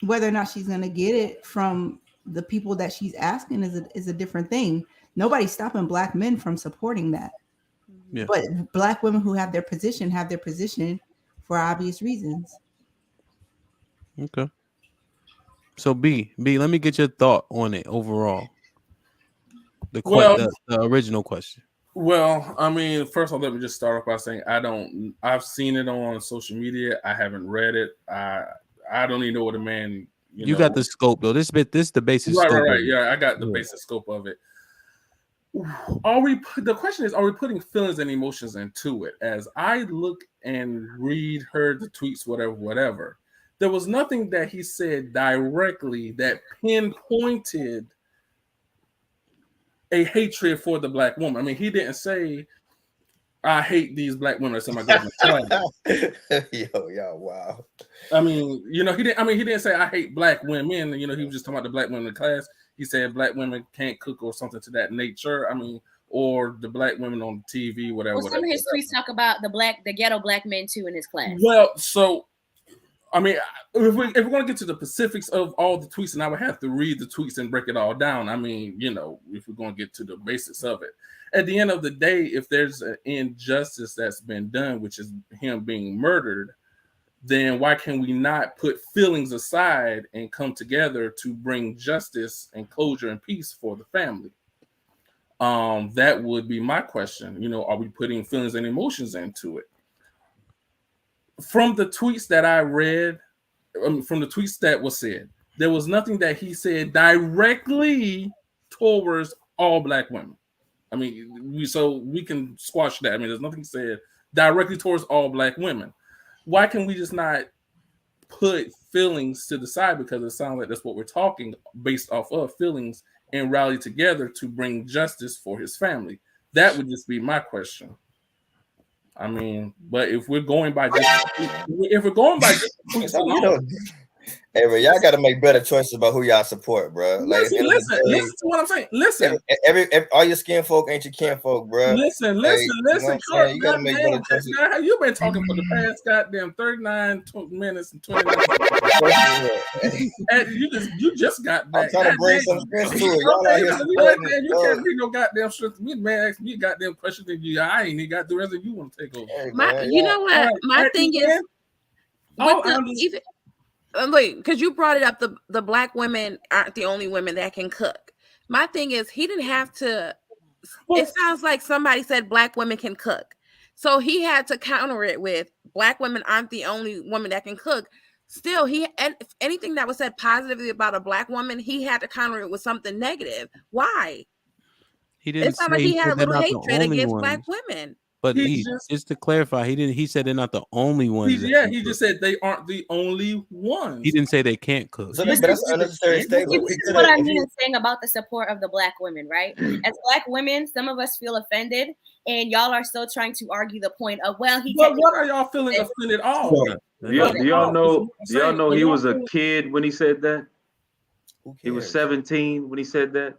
Whether or not she's going to get it from the people that she's asking is a different thing. Nobody's stopping black men from supporting that. Yeah. But black women who have their position for obvious reasons. Okay. So B, let me get your thought on it overall. The original question. Well, I mean, first of all, let me just start off by saying I've seen it on social media. I haven't read it. I don't even know what a man. You got the scope though. This is the basic scope. Right. Yeah, I got the basic scope of it. The question is, are we putting feelings and emotions into it? As I look and heard the tweets, whatever, there was nothing that he said directly that pinpointed a hatred for the black woman. I mean, he didn't say, "I hate these black women" or something like that. Yo, wow. I mean, he didn't say, "I hate black women." He was just talking about the black women in the class. He said black women can't cook or something to that nature. I mean, or the black women on TV, whatever. Well, some of his tweets talk about the ghetto black men too in his class. Well, so I mean, if we're going to get to the specifics of all the tweets, and I would have to read the tweets and break it all down. I mean, if we're going to get to the basics of it, at the end of the day, if there's an injustice that's been done, which is him being murdered, then why can we not put feelings aside and come together to bring justice and closure and peace for the family? That would be my question. Are we putting feelings and emotions into it? From the tweets that I read, from the tweets that was said, there was nothing that he said directly towards all black women. I mean, we can squash that. I mean, there's nothing said directly towards all black women. Why can we just not put feelings to the side? Because it sounds like that's what we're talking based off of, feelings, and rally together to bring justice for his family. That would just be my question. I mean, but if we're going by tweets alone, hey, bro, y'all got to make better choices about who y'all support, bro. Listen to what I'm saying. Listen, every all your skin folk ain't your kin folk, bro. Listen. You got to make better choices. You've been talking for the past goddamn 39 minutes and 20 minutes. And you just got back. I'm trying to bring some strength to it. Y'all out here you can't bring no goddamn strength to me. Man, ask me a goddamn question that I ain't even got the rest of you want to take over. You know what? My thing is, because you brought it up, the black women aren't the only women that can cook. My thing is, he didn't have to. It sounds like somebody said black women can cook, so he had to counter it with black women aren't the only women that can cook. Still, and if anything that was said positively about a black woman, he had to counter it with something negative. Why? He didn't It sounded say like he had a they're little not the hatred only against ones. black women. But just to clarify, he said they're not the only ones. He just said they aren't the only ones. He didn't say they can't cook. So but that's an unnecessary statement. This is what I mean in saying about the support of the black women, right? As black women, some of us feel offended, and y'all are still trying to argue the point of, well, But what are y'all feeling offended of? Do y'all know he was a kid when he said that? He was 17 when he said that.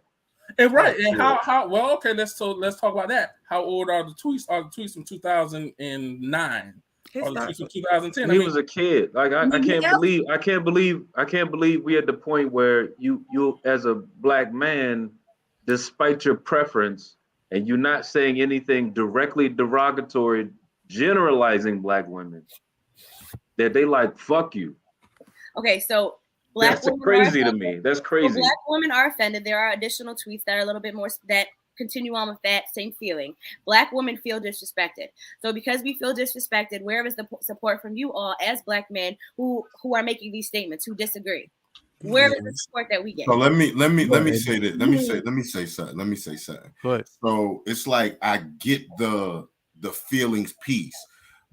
And right, and how well, okay, let's talk about that. How old are the tweets? Are the tweets from 2009? Or the tweets from 2010? He was a kid. Like I can't believe we at the point where you as a black man, despite your preference, and you're not saying anything directly derogatory, generalizing black women, that they like fuck you. Okay, so black women crazy to me. That's crazy. So black women are offended. There are additional tweets that are a little bit more that continue on with that same feeling. Black women feel disrespected. So because we feel disrespected, where is the support from you all as black men who are making these statements, who disagree? Where is the support that we get? So let me say that. Let me say something. But so it's like I get the feelings piece,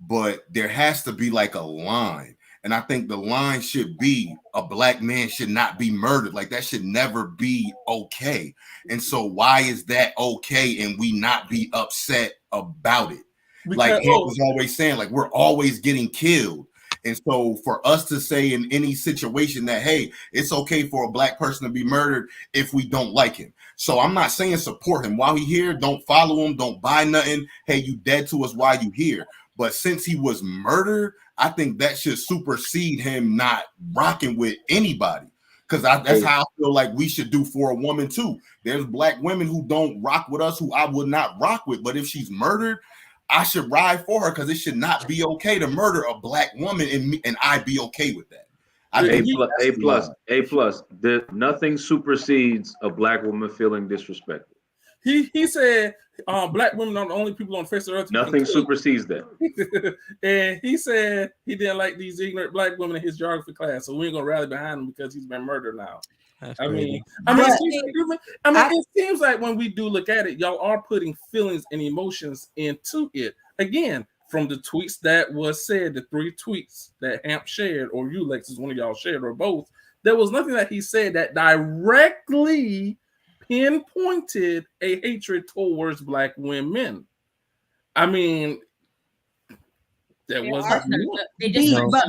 but there has to be like a line. And I think the line should be a black man should not be murdered. Like that should never be okay. And so why is that okay and we not be upset about it? Because, like he was always saying, like we're always getting killed. And so for us to say in any situation that, hey, it's okay for a black person to be murdered if we don't like him. So I'm not saying support him. While he here, don't follow him, don't buy nothing. Hey, you dead to us while you here. But since he was murdered, I think that should supersede him not rocking with anybody. Because that's how I feel like we should do for a woman too. There's black women who don't rock with us, who I would not rock with. But if she's murdered, I should ride for her because it should not be okay to murder a black woman and I be okay with that. A plus. Nothing supersedes a black woman feeling disrespected. He said black women are the only people on the face of the earth. Nothing supersedes that. And he said he didn't like these ignorant black women in his geography class, so we ain't gonna rally behind him because he's been murdered now. It seems like when we do look at it, y'all are putting feelings and emotions into it. Again, from the tweets that was said, the 3 tweets that Hamp shared, or you, Lexus, one of y'all shared, or both, there was nothing that he said that directly pinpointed a hatred towards black women. I mean, there was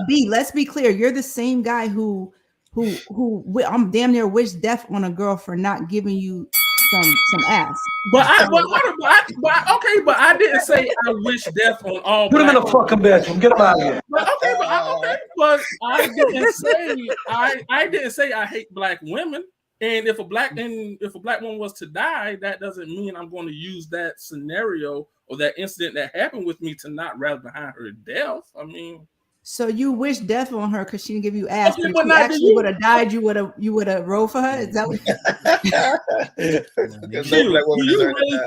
B. Let's be clear. You're the same guy who I'm damn near wish death on a girl for not giving you some ass. But I didn't say I wish death on all. Put him in a fucking bedroom. Get him out of here. But I didn't say I hate black women. And if a black woman was to die, that doesn't mean I'm going to use that scenario or that incident that happened with me to not rally behind her death. I mean, so you wish death on her because she didn't give you ass. Okay, but if she actually would have died, you would have rolled for her. Is that what?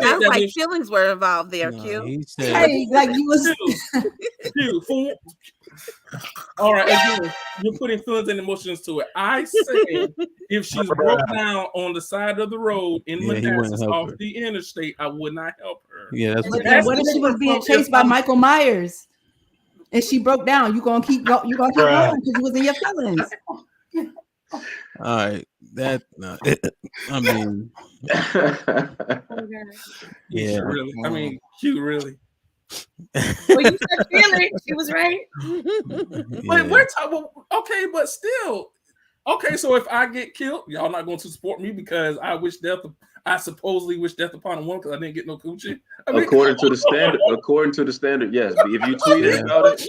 Sounds like feelings were involved there, Q. He said, hey, like you was. Q, all right, again, you're putting feelings and emotions to it. I said if she's broke down on the side of the road in Manassas off the interstate, I would not help her. Yeah, that's what if she was being chased by Michael Myers and she broke down? You gonna keep going because you was in your feelings. All right, I mean, yeah, really. I mean, Q really. Well, you said feeling. She was right. But we're talking. Okay, but still. Okay, so if I get killed, y'all not going to support me because I supposedly wish death upon a woman because I didn't get no coochie. I mean, according to the standard, yes. If you tweeted about it,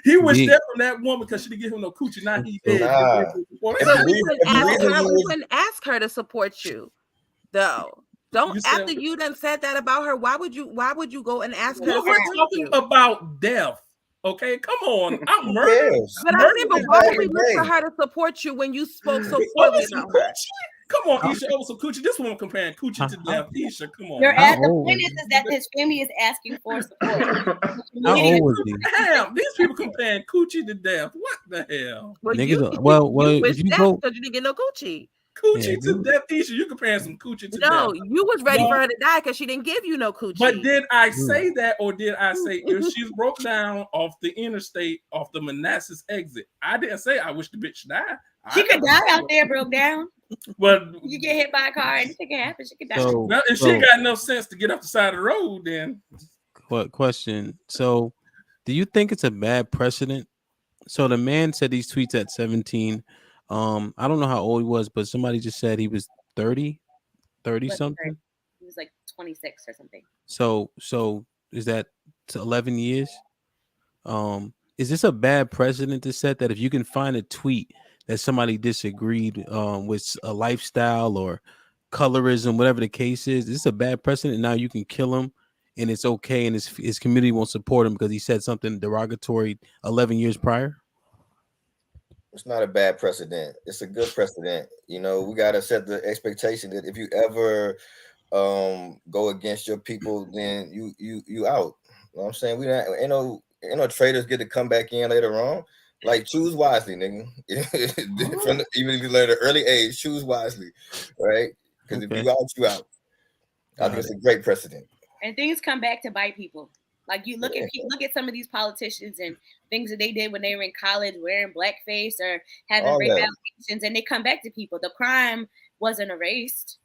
he wished death on that woman because she didn't give him no coochie. Now he dead. We wouldn't ask her to support you, though. After you done said that about her, why would you go and ask her? We're talking about death. Okay, come on. I'm Who murdered. cares? But I Murder mean, but is why would Every we look for day. her to support you when you spoke so over poorly some about her? coochie. Come on, Isha, over some coochie. This woman comparing coochie to death. Isha, come on. You're Man. at the point is that his family is asking for support. How old was he? Damn, these people comparing coochie to death. What the hell? Well, Niggas you are- well, you if wish you death go, because you didn't get no coochie. Coochie Yeah, to death, Isha. You comparing some coochie to No, death. you was ready No. for her to die because she didn't give you no coochie. But did I say that, or did I say if she's broke down off the interstate, off the Manassas exit? I didn't say I wish the bitch died. She could die out there, broke down. But you get hit by a car, anything can happen. She could die. so, well, if she got enough sense to get off the side of the road, then what question? So, do you think it's a bad precedent? So the man said these tweets at 17. I don't know how old he was, but somebody just said he was 30 something. He was like 26 or something. So is that 11 years? Is this a bad precedent to set that if you can find a tweet that somebody disagreed with a lifestyle or colorism, whatever the case is this a bad precedent? Now you can kill him and it's okay, and his community won't support him because he said something derogatory 11 years prior? It's not a bad precedent. It's a good precedent. You know, we gotta set the expectation that if you ever go against your people, then you out. You know what I'm saying? We not ain't no traders get to come back in later on. Like, choose wisely, nigga. Even if you learn at an early age, choose wisely, right? Because if you out, you out. I think it's a great precedent. And things come back to bite people. Like, you look at some of these politicians and things that they did when they were in college, wearing blackface or having rape allegations, and they come back to people. The crime wasn't erased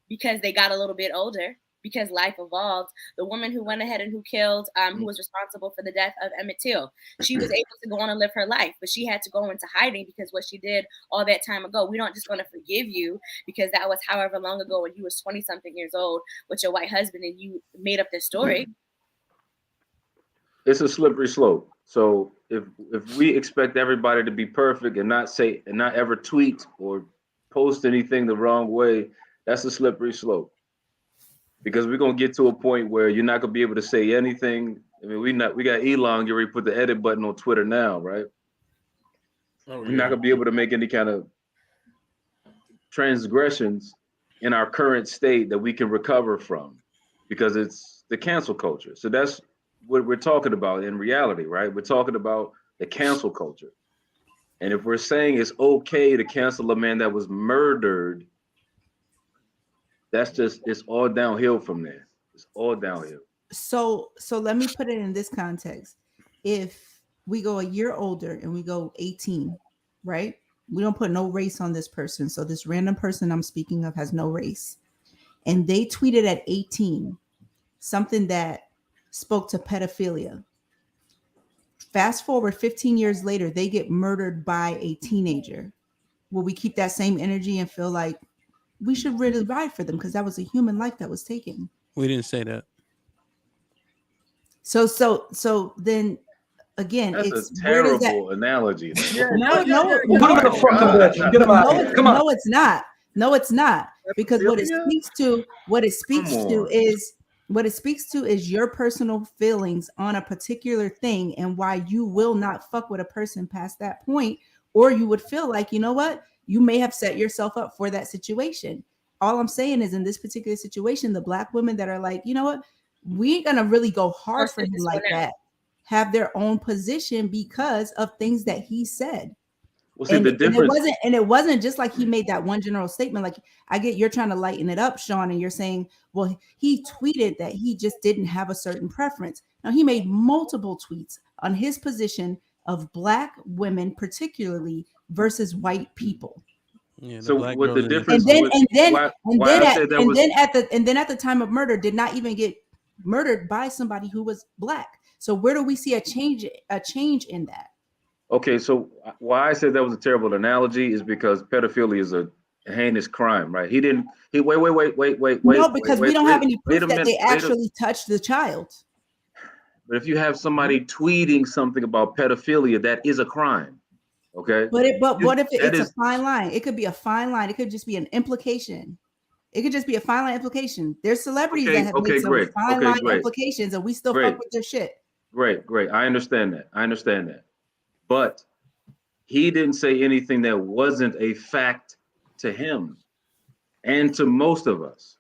because they got a little bit older, because life evolved. The woman who went ahead and who killed, who was responsible for the death of Emmett Till, she was able to go on and live her life, but she had to go into hiding because what she did all that time ago. We don't just going to forgive you because that was however long ago when you was 20-something years old with your white husband and you made up this story. It's a slippery slope. So if we expect everybody to be perfect and not ever tweet or post anything the wrong way, that's a slippery slope. Because we're gonna get to a point where you're not gonna be able to say anything. I mean, we got Elon, you already put the edit button on Twitter now, right? We're not gonna be able to make any kind of transgressions in our current state that we can recover from, because it's the cancel culture. So that's what we're talking about in reality, right? We're talking about the cancel culture. And if we're saying it's okay to cancel a man that was murdered, it's all downhill from there. It's all downhill. So let me put it in this context. If we go a year older and we go 18, right? We don't put no race on this person. So this random person I'm speaking of has no race. And they tweeted at 18 something that spoke to pedophilia. Fast forward 15 years later, they get murdered by a teenager. Will we keep that same energy and feel like we should really ride for them because that was a human life that was taken? We didn't say that. So then again, that's it's a terrible analogy. No, Put him in the fucking bedroom. Get him out of here. Come on. No, it's not. No, it's not. Because what it speaks to is your personal feelings on a particular thing and why you will not fuck with a person past that point, or you would feel like, you know what, you may have set yourself up for that situation. All I'm saying is, in this particular situation, the Black women that are like, you know what, we ain't gonna really go hard for him like that, have their own position because of things that he said. Well, see, the difference, and it wasn't just like he made that one general statement. Like, I get you're trying to lighten it up, Sean, and you're saying, well, he tweeted that he just didn't have a certain preference. Now, he made multiple tweets on his position of Black women, particularly versus white people. Yeah, So what the difference? And then at the time of murder, did not even get murdered by somebody who was Black. So where do we see a change in that? Okay, so why I said that was a terrible analogy is because pedophilia is a heinous crime, right? Wait. No, because we don't have any proof that they actually touched the child. But if you have somebody tweeting something about pedophilia, that is a crime. Okay. But what if it's a fine line? It could be a fine line. It could just be an implication. It could just be a fine line implication. There's celebrities that have made some fine line implications, and we still fuck with their shit. Great. I understand that. But he didn't say anything that wasn't a fact to him and to most of us.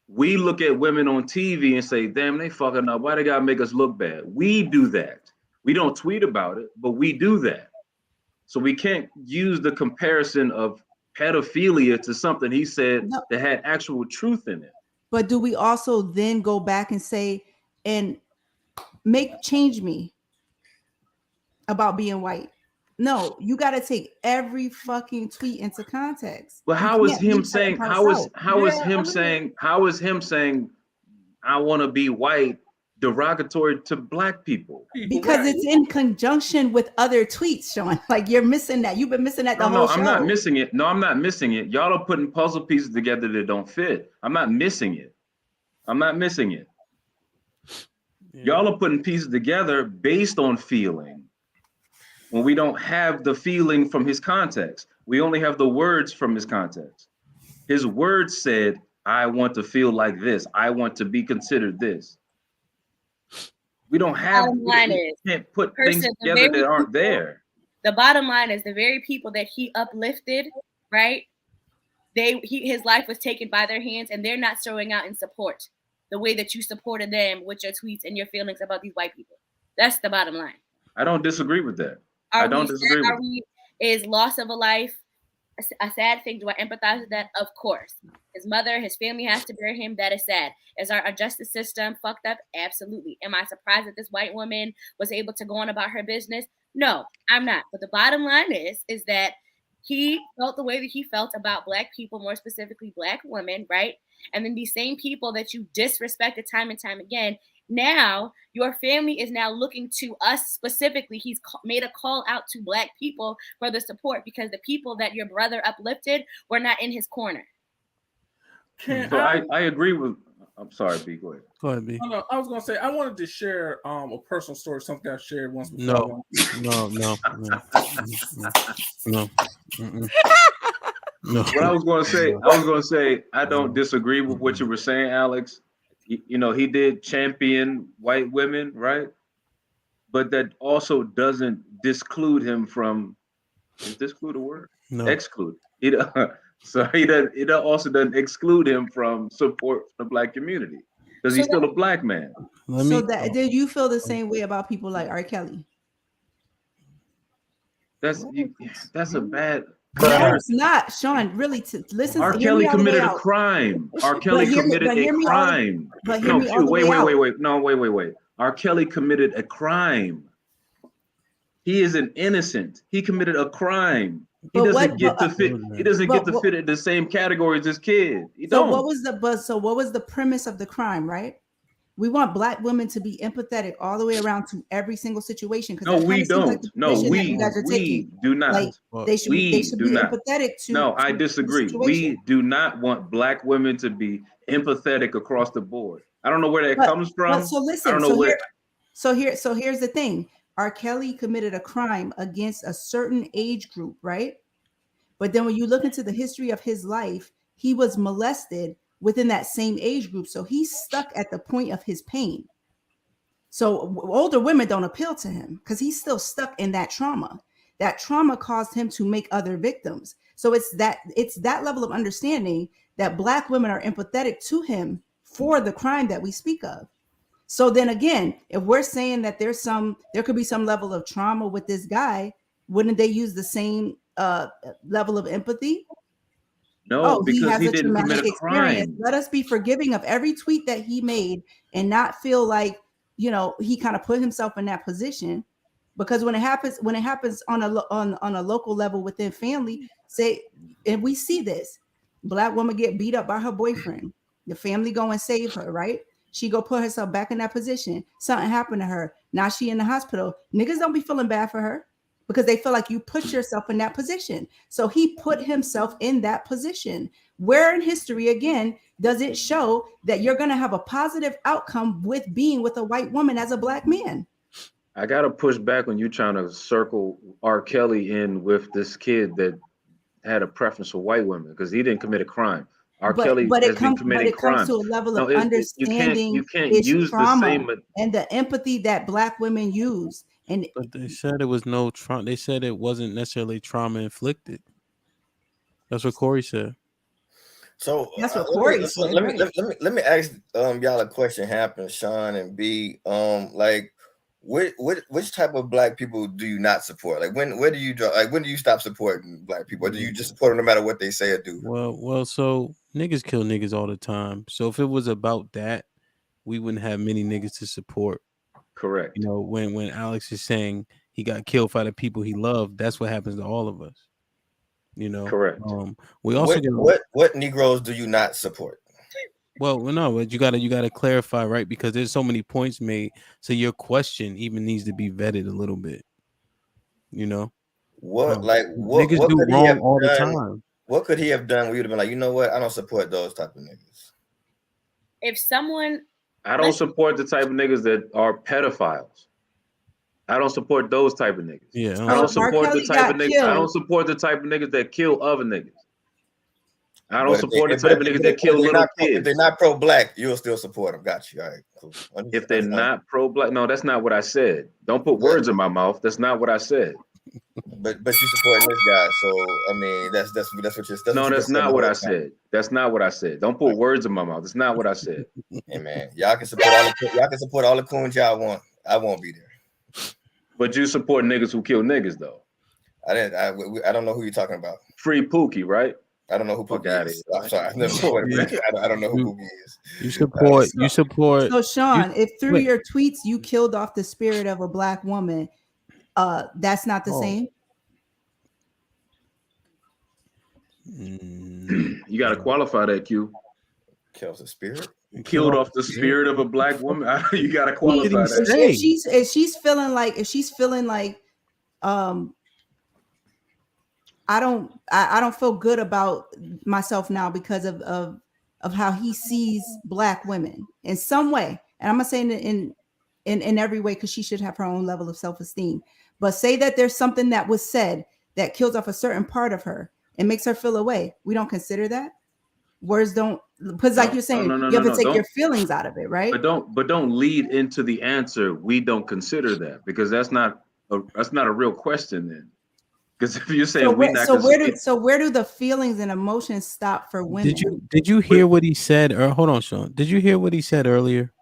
We look at women on TV and say, damn, they fucking up. Why they gotta make us look bad? We do that. We don't tweet about it, but we do that. So we can't use the comparison of pedophilia to something he said No. that had actual truth in it. But do we also then go back and say and change me about being white? No, you got to take every fucking tweet into context. But how is him saying? How is him saying? I want to be white derogatory to black people? Because it's in conjunction with other tweets, Sean. Like you're missing that. You've been missing that the whole show. I'm not missing it. No, I'm not missing it. Y'all are putting puzzle pieces together that don't fit. I'm not missing it. Yeah. Y'all are putting pieces together based on feeling. When we don't have the feeling from his context, we only have the words from his context. His words said, I want to feel like this. I want to be considered this. We don't have, we can't put things together that aren't there. The bottom line is the very people that he uplifted, right? His life was taken by their hands and they're not showing out in support the way that you supported them with your tweets and your feelings about these white people. That's the bottom line. I don't disagree with that. Is loss of a life a sad thing? Do I empathize with that? Of course. His mother, his family has to bury him. That is sad. Is our justice system fucked up? Absolutely. Am I surprised that this white woman was able to go on about her business? No, I'm not. But the bottom line is that he felt the way that he felt about black people, more specifically black women, right? And then these same people that you disrespected time and time again, now your family is now looking to us specifically. He's made a call out to black people for the support because the people that your brother uplifted were not in his corner. I agree with. I'm sorry, B. Go ahead. B. No, I was gonna say I wanted to share a personal story, something I shared once before. No. What I was gonna say, I don't disagree with what you were saying, Alex. You know, he did champion white women, right? But that also doesn't disclude him from. Is disclude a word? No. Exclude. So it also doesn't exclude him from support from the black community because he's still a black man. Did you feel the same way about people like R. Kelly? That's a bad. No, it's not, Sean. Really, listen. R. Kelly committed a crime. R. Kelly committed a crime. Wait. R. Kelly committed a crime. He is an innocent. He committed a crime. He doesn't get to fit in the same category as this kid. What was the premise of the crime, right? We want black women to be empathetic all the way around to every single situation. No, we don't. We do not. Like, they should be empathetic to. No, I disagree. We do not want black women to be empathetic across the board. I don't know where that comes from. So listen. I don't know where. So here's the thing. R. Kelly committed a crime against a certain age group, right? But then when you look into the history of his life, he was molested within that same age group. So he's stuck at the point of his pain. So older women don't appeal to him because he's still stuck in that trauma. That trauma caused him to make other victims. So it's that level of understanding that black women are empathetic to him for the crime that we speak of. So then again, if we're saying that there could be some level of trauma with this guy, wouldn't they use the same level of empathy? No, because he didn't commit a crime. Let us be forgiving of every tweet that he made and not feel like, he kind of put himself in that position. Because when it happens on a local level within family, and we see this, black woman get beat up by her boyfriend, the family go and save her, right? She go put herself back in that position. Something happened to her. Now she in the hospital. Niggas don't be feeling bad for her because they feel like you put yourself in that position. So he put himself in that position. Where in history, again, does it show that you're going to have a positive outcome with being with a white woman as a black man? I got to push back on you trying to circle R. Kelly in with this kid that had a preference for white women because he didn't commit a crime. R. Kelly but has been committing it comes to crimes. a level No, of understanding you can't his use the trauma same. and the empathy that Black women use. And But they said it was no trauma. They said it wasn't necessarily trauma inflicted. That's what Corey said. So that's what Corey said, right? let me ask y'all a question. Happen, Sean and B. Like, which type of Black people do you not support? Like, where do you draw? Like, when do you stop supporting Black people, or do you just support them no matter what they say or do? Well, so niggas kill niggas all the time. So if it was about that, we wouldn't have many niggas to support. Correct. You know, when Alex is saying he got killed by the people he loved, that's what happens to all of us. You know, Correct. We also what Negroes do you not support? Well, no, but you gotta clarify, right? Because there's so many points made. So your question even needs to be vetted a little bit. You know, What niggas do could he wrong have all the done? time. What could he have done? We would have been like, you know what? I don't support those type of niggas. If someone, I don't support the type of niggas that are pedophiles. I don't support those type of niggas. Yeah, I don't So R. support the Kelly type of got niggas. I don't killed. support the type of niggas that kill other niggas. I don't But support the type of niggas that kill little kids. If they're not pro-Black, you'll still support them. Got you. All right, cool. If they're not pro-Black, no, that's not what I said. Don't put words in my mouth. That's not what I said. But you supporting this guy, so I mean that's what you're. No, that's not what I said. That's not what I said. Don't put words in my mouth. That's not what I said. Hey man, y'all can support all the coons y'all want. I won't be there. But you support niggas who kill niggas though. I don't know who you're talking about. Free Pookie, right? I don't know who Pookie is. I'm sorry, I've never supported him. I don't know who Pookie is. You support. So Sean, if through your tweets you killed off the spirit of a Black woman, that's not the same. You got to qualify that, Q. Kills the spirit. Killed off the spirit of a Black woman. You got to qualify that. If she's feeling like, I don't feel good about myself now because of how he sees Black women in some way, and I'm not saying it in every way because she should have her own level of self-esteem. But say that there's something that was said that kills off a certain part of her and makes her feel away. We don't consider that. Words don't, because like you're saying, you have to take your feelings out of it, right? But don't lead into the answer. We don't consider that because that's not a real question then. Because if you're saying where do the feelings and emotions stop for women? Did you hear what he said? Or hold on, Sean. Did you hear what he said earlier?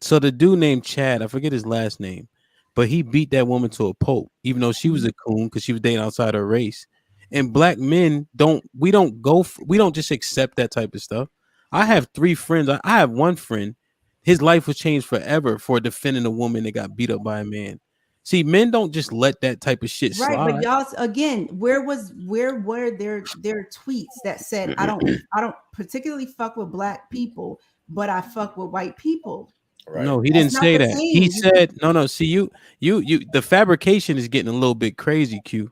So the dude named Chad, I forget his last name, but he beat that woman to a pulp, even though she was a coon because she was dating outside her race. And Black men don't just accept that type of stuff. I have 3 friends. I have one friend. His life was changed forever for defending a woman that got beat up by a man. See, men don't just let that type of shit slide. Right, but y'all again, where were their tweets that said I don't particularly fuck with Black people, but I fuck with white people? Right. No, he didn't say that. He said no. See, you the fabrication is getting a little bit crazy, Q.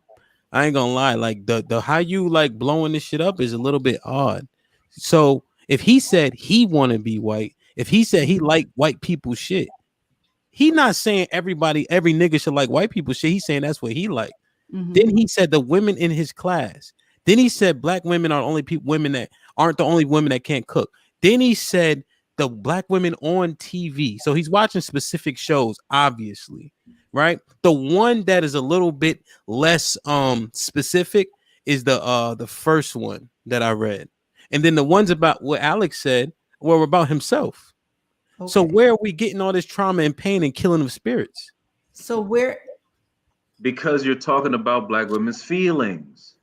I ain't gonna lie, like the how you like blowing this shit up is a little bit odd. So if he said he want to be white, if he said he like white people shit, he not saying every nigga should like white people shit. He's saying that's what he like. Mm-hmm. Then he said the women in his class. Then he said Black women are only women that aren't the only women that can't cook. Then he said the Black women on TV. So he's watching specific shows, obviously. Right, the one that is a little bit less specific is the first one that I read, and then the ones about what Alex said were about himself. Okay. So where are we getting all this trauma and pain and killing of spirits? So where? Because you're talking about Black women's feelings.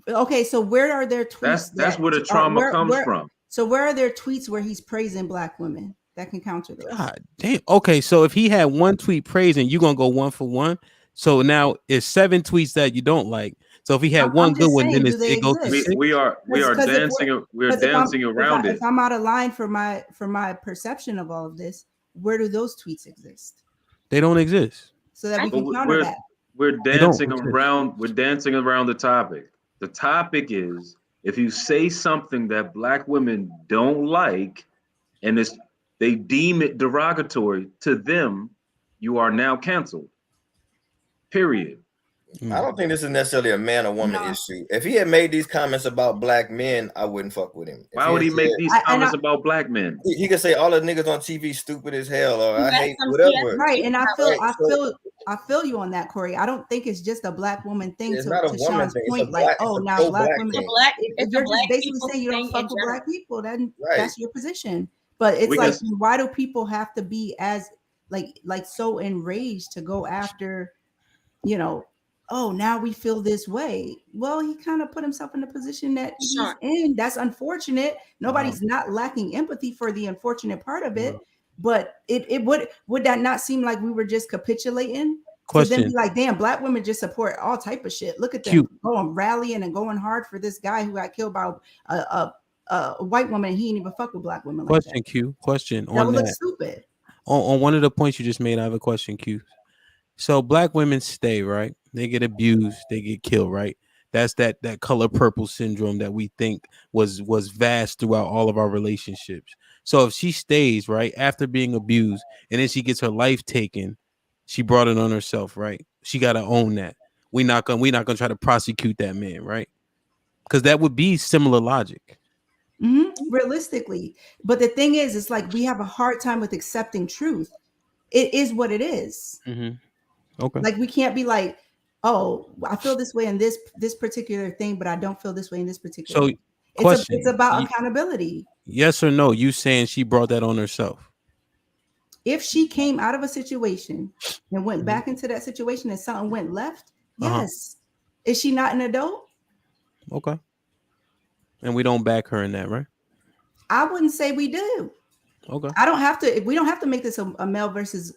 Okay, so where are their tweets? That's where the trauma comes from. So where are their tweets where he's praising Black women? That can counter those. God damn. Okay, so if he had one tweet praising, you're gonna go 1 for 1. So now it's 7 tweets that you don't like. So if he had one good one, then it goes to 6. We are dancing around it. If I'm out of line for my perception of all of this, where do those tweets exist? They don't exist. So that we can counter that. We're dancing around the topic. The topic is if you say something that Black women don't like, and they deem it derogatory to them, you are now canceled. Period. I don't think this is necessarily a man or woman issue. If he had made these comments about black men, I wouldn't fuck with him. Why would he make these comments about black men? He could say all the niggas on TV stupid as hell, or I hate some- whatever. Right, and I feel you on that, Corey. I don't think it's just a black woman thing. It's to, not a to woman Sean's thing. It's point, a like, black- oh, it's a now pro-black black women. thing. If you're just basically saying you don't fuck with black people, then that's your position. But it's like, why do people have to be as like so enraged to go after, you know? Oh, now we feel this way. Well, he kind of put himself in the position that he's in. That's unfortunate. Nobody's not lacking empathy for the unfortunate part of it. But it would that not seem like we were just capitulating? Question. To then be like, damn, black women just support all type of shit. Look at them going rallying and going hard for this guy who got killed by a white woman. He didn't even fuck with black women. Question, like that. Q. Question That on would that. look stupid. On one of the points you just made, I have a question, Q. So black women stay, right? They get abused, they get killed, right? That's that color purple syndrome that we think was vast throughout all of our relationships. So if she stays, right, after being abused, and then she gets her life taken, she brought it on herself, right? She got to own that. We're not gonna try to prosecute that man, right? Because that would be similar logic. Realistically, but the thing is, it's like we have a hard time with accepting truth. It is what it is. Okay. Like we can't be like, oh, I feel this way in this particular thing, but I don't feel this way in this particular. So, question: it's about accountability. Yes or no? You saying she brought that on herself? If she came out of a situation and went back into that situation and something went left, yes. Is she not an adult? Okay. And we don't back her in that, right? I wouldn't say we do. Okay. We don't have to make this a male versus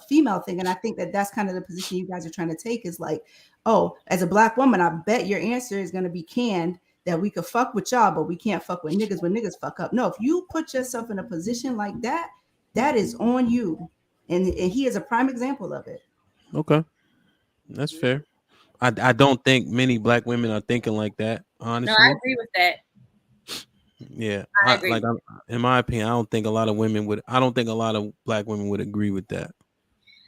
female thing. And I think that's kind of the position you guys are trying to take is like, oh, as a black woman, I bet your answer is going to be canned that we could fuck with y'all, but we can't fuck with niggas when niggas fuck up. No, if you put yourself in a position like that, that is on you. And he is a prime example of it. Okay. That's fair. I don't think many black women are thinking like that, honestly. No, I agree with that. Yeah, I agree. In my opinion, I don't think a lot of black women would agree with that.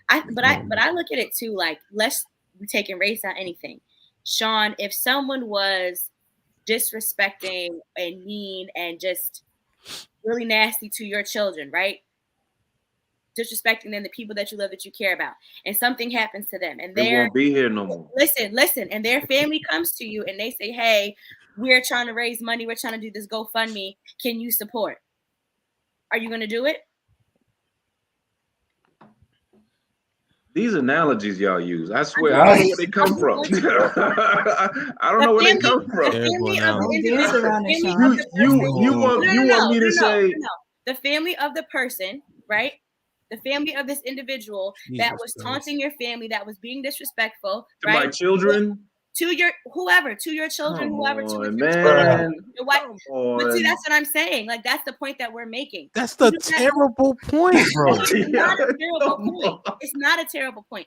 But I look at it too, like, let's be taking race out anything. Sean, if someone was disrespecting and mean and just really nasty to your children, right? Disrespecting them, the people that you love, that you care about, and something happens to them, and they won't be here no more. Listen, and their family comes to you and they say, "Hey, we're trying to raise money. We're trying to do this GoFundMe. Can you support?" Are you going to do it? These analogies y'all use, I swear, I don't know where they come from. I don't know where they come from. You want me to say the family of the person, right? The family of this individual that was taunting your family, that was being disrespectful, to right? my children, to your children, whoever, to your man. Your wife. But see, that's what I'm saying. Like, that's the point that we're making. That's the terrible point, bro. It's not a terrible point. It's not a terrible point.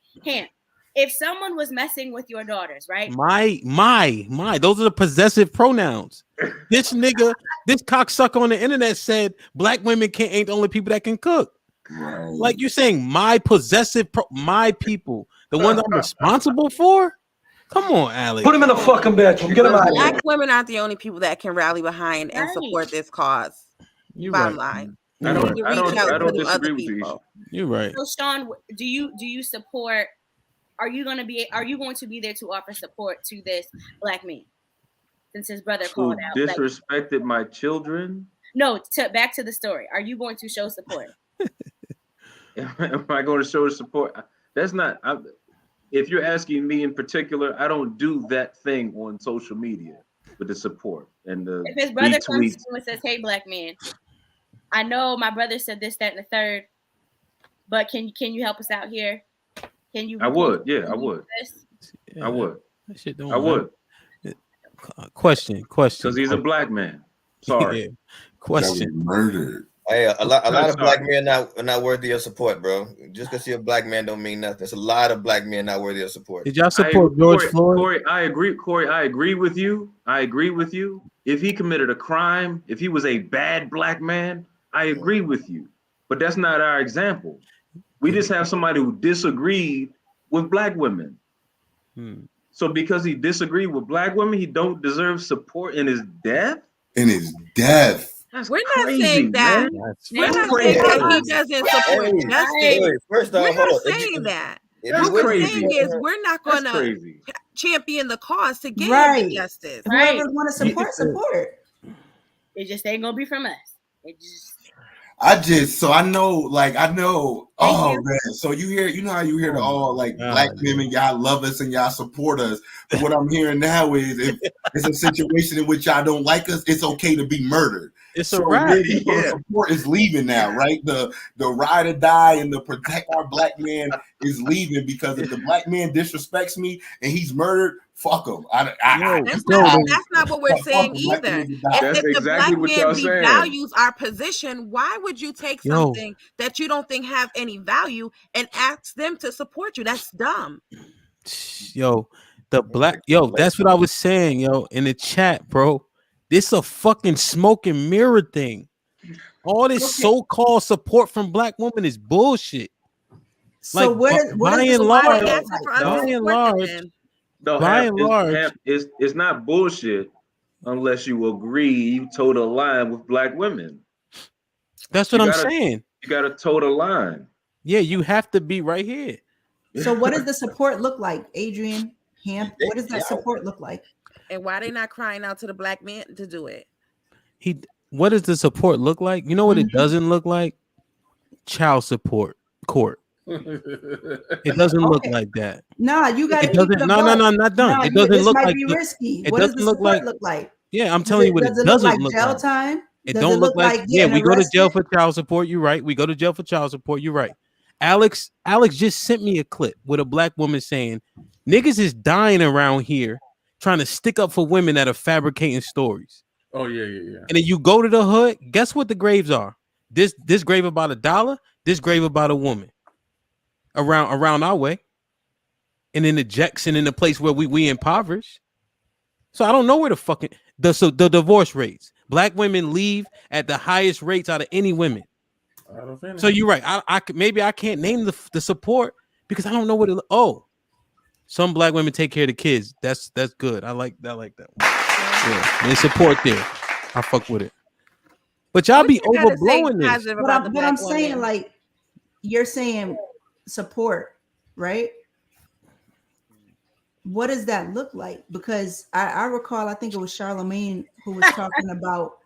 If someone was messing with your daughters, right? My, those are the possessive pronouns. This nigga, this cocksucker on the internet said black women ain't the only people that can cook. Right. Like you're saying, my my people, the ones I'm responsible for. Come on, Alex. Put him in a fucking bedroom. Get him out of here. Black women aren't the only people that can rally behind and support this cause. Bottom line. I don't disagree with you. You're right. So, Sean, do you support? Are you going to be there to offer support to this black man? Since his brother called out, disrespected my children. No, back to the story. Are you going to show support? Am I going to show support? That's not. If you're asking me in particular, I don't do that thing on social media with the support and the. If his brother comes to you and says, "Hey, black man, I know my brother said this, that, and the third, but can you help us out here? Can you?" I would. Yeah, I would. I would. I would. Question. Because he's a black man. Sorry. Yeah. Question. Murdered. Hey, a lot of black men are not worthy of support, bro. Just because you're a black man don't mean nothing. There's a lot of black men not worthy of support. Did y'all support George Floyd? Corey, I agree with you. If he committed a crime, if he was a bad black man, I agree with you. But that's not our example. We just have somebody who disagreed with black women. So because he disagreed with black women, he don't deserve support in his death? In his death. That's We're not crazy, saying that. man. We're That's not crazy. saying that he doesn't support Hey, justice. hey, first We're off, hold not on. saying that. If That's you What we're wouldn't crazy. saying is we're not That's going to crazy. champion the cause to get him Right. the justice. Right. Whoever want to support, support. It just ain't gonna be from us. It just So I know. Thank Oh you. man. So you know how you hear God, black women, y'all love us and y'all support us. But what I'm hearing now is if it's a situation in which y'all don't like us, it's okay to be murdered. It's So a wrap. really, the support is leaving now, right? The ride or die and the protect our black man is leaving because if the black man disrespects me and he's murdered, fuck him. That's not what we're saying either. That's If the exactly black what man y'all saying. devalues our position, why would you take something that you don't think have any value and ask them to support you? That's dumb. Yo, that's what I was saying, yo, in the chat, bro. This a fucking smoke and mirror thing. All this so-called support from black women is bullshit. So Like, by and large, it's not bullshit unless you agree you toe the line with black women. That's what I'm saying. You got to toe the line. Yeah, you have to be right here. So what does the support look like, Adrian Hamp? What does that support look like? And why they not crying out to the black man to do it? What does the support look like? You know what it doesn't look like? Child support court. It doesn't look like that. Nah, you got to keep it No, not done. Nah, it doesn't this look might like be risky. It What does doesn't the look support like. look like? Yeah, I'm telling you what it doesn't look like look jail like. time? It Does don't it look like yeah, we go to jail for child support. You're right. We go to jail for child support. You're right. Alex just sent me a clip with a black woman saying, "Niggas is dying around here trying to stick up for women that are fabricating stories." Oh yeah. And then you go to the hood. Guess what the graves are? This grave about $1. This grave about a woman. Around our way. And in the Jackson, in the place where we impoverished. So I don't know where the divorce rates. Black women leave at the highest rates out of any women. So you're right. I can't name the support because I don't know what it. Oh, some black women take care of the kids. That's good. I like that. Yeah, there's support there. I fuck with it. But y'all be overblowing this. But I'm saying, like, you're saying support, right? What does that look like? Because I recall, I think it was Charlemagne who was talking about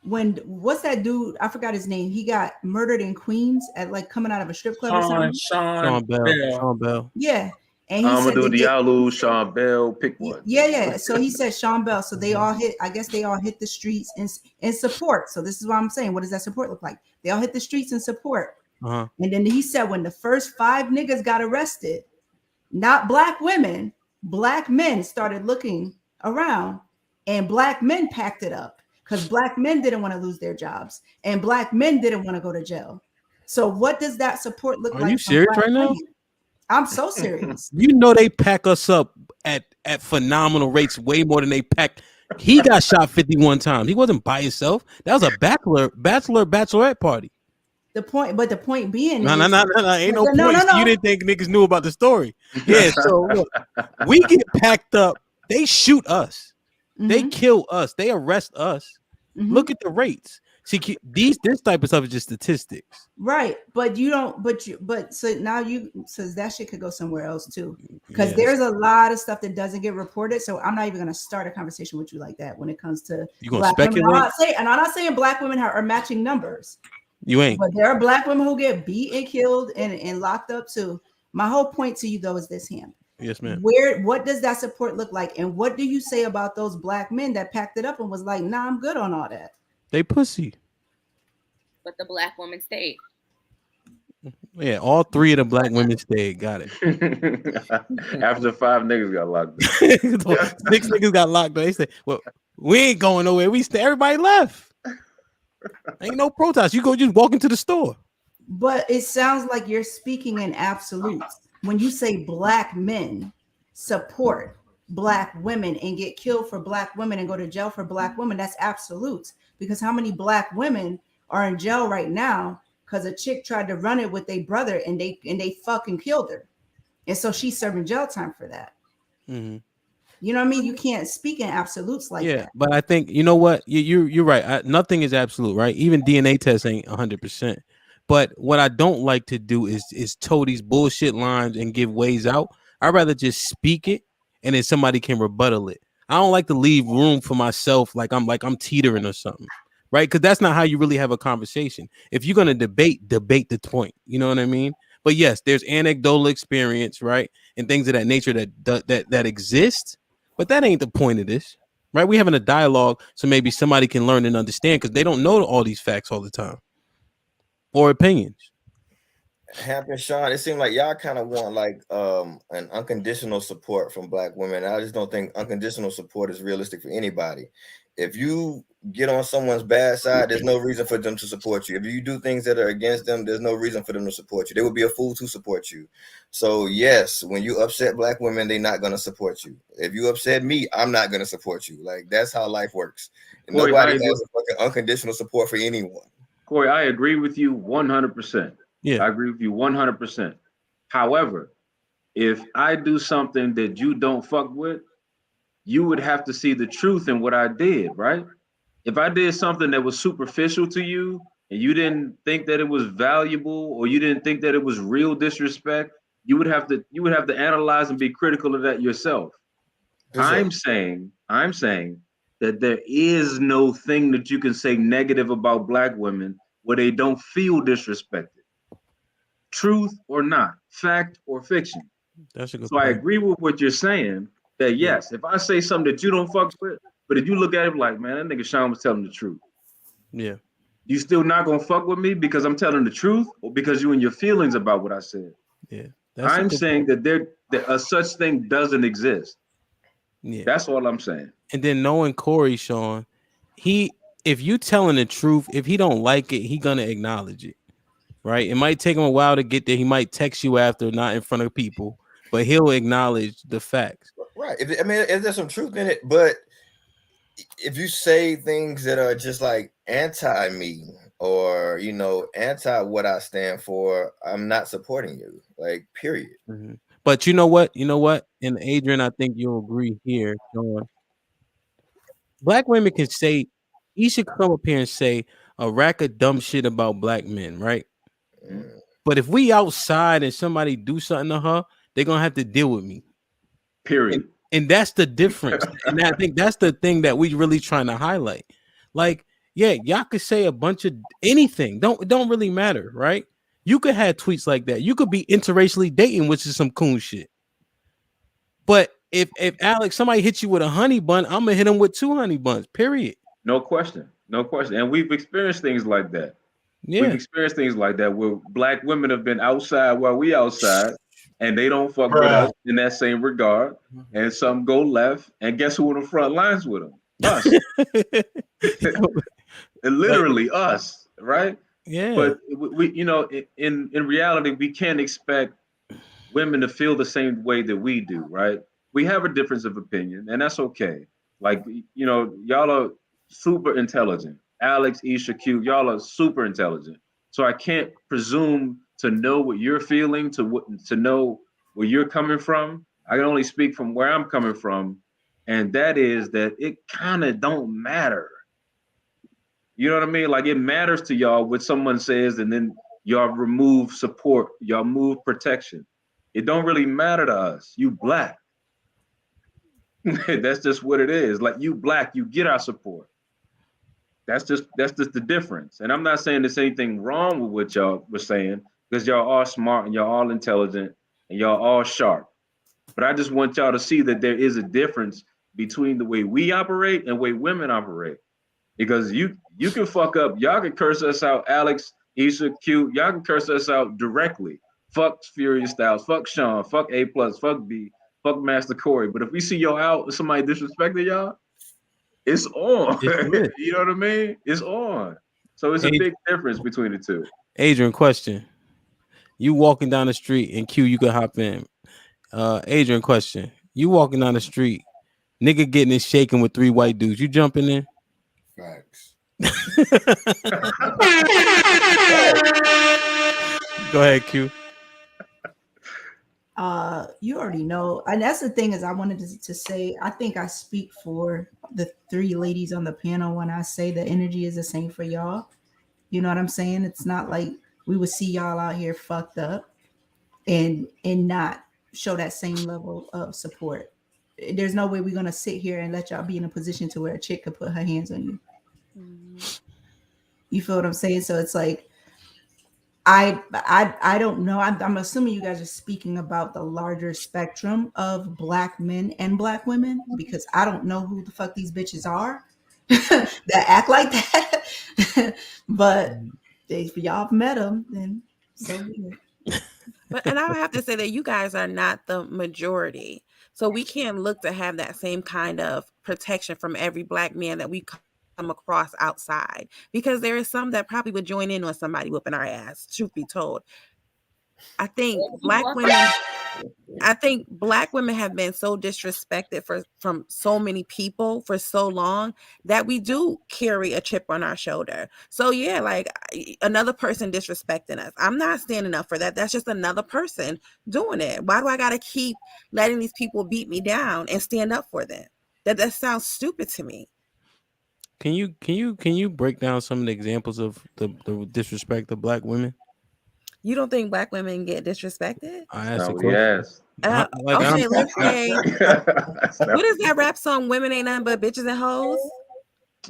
what's that dude? I forgot his name. He got murdered in Queens at like coming out of a strip club or something. Sean Bell. Yeah. And he said Amadou Diallo, Sean Bell, pick one. Yeah. So he said Sean Bell. So they all hit, I guess they all hit the streets in support. So this is what I'm saying. What does that support look like? They all hit the streets in support. And then he said when the first 5 niggas got arrested, not black women, black men started looking around and black men packed it up because black men didn't want to lose their jobs and black men didn't want to go to jail. So what does that support look like? Are you serious right now? I'm so serious. You know they pack us up at phenomenal rates, way more than they packed. He got shot 51 times. He wasn't by himself. That was a bachelorette party. The point being, no, ain't no point. You didn't think niggas knew about the story. Yeah, so look, we get packed up. They shoot us. They kill us. They arrest us. Look at the rates. See, this type of stuff is just statistics, right? But you don't. So now so that shit could go somewhere else too, because there's a lot of stuff that doesn't get reported. So I'm not even gonna start a conversation with you like that when it comes to black women. I'm not saying black women are matching numbers. You ain't. But there are black women who get beat and killed and locked up too. My whole point to you though is this, Ham. Yes, ma'am. What does that support look like? And what do you say about those black men that packed it up and was like, nah, I'm good on all that? They pussy. But the black woman stayed. Yeah, all 3 of the black women stayed. Got it. After 5 niggas got locked up. 6 niggas got locked up. They said, well, we ain't going nowhere. We stay. Everybody left. Ain't no protest. You go just walk into the store. But it sounds like you're speaking in absolutes. When you say black men support black women and get killed for black women and go to jail for black women, that's absolutes. Because how many black women are in jail right now because a chick tried to run it with their brother and they fucking killed her? And so she's serving jail time for that. Mm-hmm. You know what I mean? You can't speak in absolutes like Yeah, that. but I think you know what you're right. Nothing is absolute, right? Even DNA tests ain't 100%. But what I don't like to do is toe these bullshit lines and give ways out. I'd rather just speak it, and then somebody can rebuttal it. I don't like to leave room for myself like I'm teetering or something, right? Because that's not how you really have a conversation. If you're gonna debate the point. You know what I mean? But yes, there's anecdotal experience, right, and things of that nature that exist. But that ain't the point of this, right? We having a dialogue so maybe somebody can learn and understand because they don't know all these facts all the time or opinions. Hamp and Sean, it seemed like y'all kind of want like an unconditional support from Black women. I just don't think unconditional support is realistic for anybody. If you get on someone's bad side, there's no reason for them to support you. If you do things that are against them, there's no reason for them to support you. They would be a fool to support you. So yes, when you upset Black women, they're not gonna support you. If you upset me, I'm not gonna support you. Like that's how life works. And Corey, nobody has a fucking unconditional support for anyone. Corey, I agree with you 100%. Yeah. I agree with you 100%. However, if I do something that you don't fuck with, you would have to see the truth in what I did, right? If I did something that was superficial to you and you didn't think that it was valuable or you didn't think that it was real disrespect, you would have to analyze and be critical of that yourself. For sure. I'm saying that there is no thing that you can say negative about Black women where they don't feel disrespected. Truth or not, fact or fiction. That's a good So I point. agree with what you're saying that Yeah. yes, if I say something that you don't fuck with, but if you look at it like, man, that nigga Sean was telling the truth, Yeah. you still not gonna fuck with me because I'm telling the truth or because you and your feelings about what I said. Yeah. That's a I'm good saying point. that a such thing doesn't exist. Yeah. That's all I'm saying. And then knowing Corey, Sean, if you telling the truth, if he don't like it, he gonna acknowledge it. Right? It might take him a while to get there. He might text you after, not in front of people, but he'll acknowledge the facts. Right. I mean, there's some truth in it, but if you say things that are just like anti me or anti what I stand for, I'm not supporting you. Like, period. Mm-hmm. But you know what? And Adrian, I think you'll agree here, Sean. Black women can say, he should come up here and say a rack of dumb shit about Black men, right? Mm. But if we outside and somebody do something to her, they're gonna have to deal with me. Period. And that's the difference. And I think that's the thing that we really trying to highlight. Like, yeah, y'all could say a bunch of anything. Don't really matter, right? You could have tweets like that. You could be interracially dating, which is some cool shit. But if Alex, somebody hits you with a honey bun, I'm gonna hit him with 2 honey buns. Period. No question. No question. And we've experienced things like that. We've Yeah. experienced things like that where Black women have been outside while we outside and they don't fuck with us in that same regard. And some go left. And guess who on the front lines with them? Us. And literally us, right? Yeah. But we in reality, we can't expect women to feel the same way that we do, right? We have a difference of opinion, and that's okay. Like, y'all are super intelligent. Alex, Isha, Q, y'all are super intelligent. So I can't presume to know what you're feeling, to know where you're coming from. I can only speak from where I'm coming from, and that is that it kind of don't matter. You know what I mean? Like, it matters to y'all what someone says, and then y'all remove support, y'all move protection. It don't really matter to us. You Black. That's just what it is. Like, you Black, you get our support. That's just the difference. And I'm not saying there's anything wrong with what y'all were saying, because y'all are smart and y'all all intelligent and y'all all sharp. But I just want y'all to see that there is a difference between the way we operate and the way women operate. Because you can fuck up, y'all can curse us out, Alex, Isha, Q, y'all can curse us out directly. Fuck Furious Styles, fuck Sean, fuck A+, fuck B, fuck Master Corey. But if we see y'all out with somebody disrespecting y'all, it's on. You know what I mean? It's on. So it's a big difference between the two. Adrian, question. You walking down the street and Q, you can hop in. Adrian, question. You walking down the street, nigga getting it shaken with 3 white dudes. You jumping in? Facts. Go ahead, Q. You already know, and that's the thing is I wanted to say I think I speak for the three ladies on the panel when I say the energy is the same for y'all. You know what I'm saying? It's not like we would see y'all out here fucked up and not show that same level of support. There's no way we're gonna sit here and let y'all be in a position to where a chick could put her hands on you. You feel what I'm saying? So it's like I don't know. I'm assuming you guys are speaking about the larger spectrum of black men and black women because I don't know who the fuck these bitches are that act like that. But if y'all have met them, then so be it. But and I have to say that you guys are not the majority. So we can't look to have that same kind of protection from every black man that we come across outside. Because there is some that probably would join in on somebody whooping our ass, truth be told. I think black women have been so disrespected from so many people for so long that we do carry a chip on our shoulder. So yeah, like another person disrespecting us. I'm not standing up for that. That's just another person doing it. Why do I gotta keep letting these people beat me down and stand up for them? That sounds stupid to me. Can you break down some of the examples of the disrespect of black women? You don't think black women get disrespected? I asked a Now we question. asked. Okay, let's say what is that rap song? Women ain't nothing but bitches and hoes.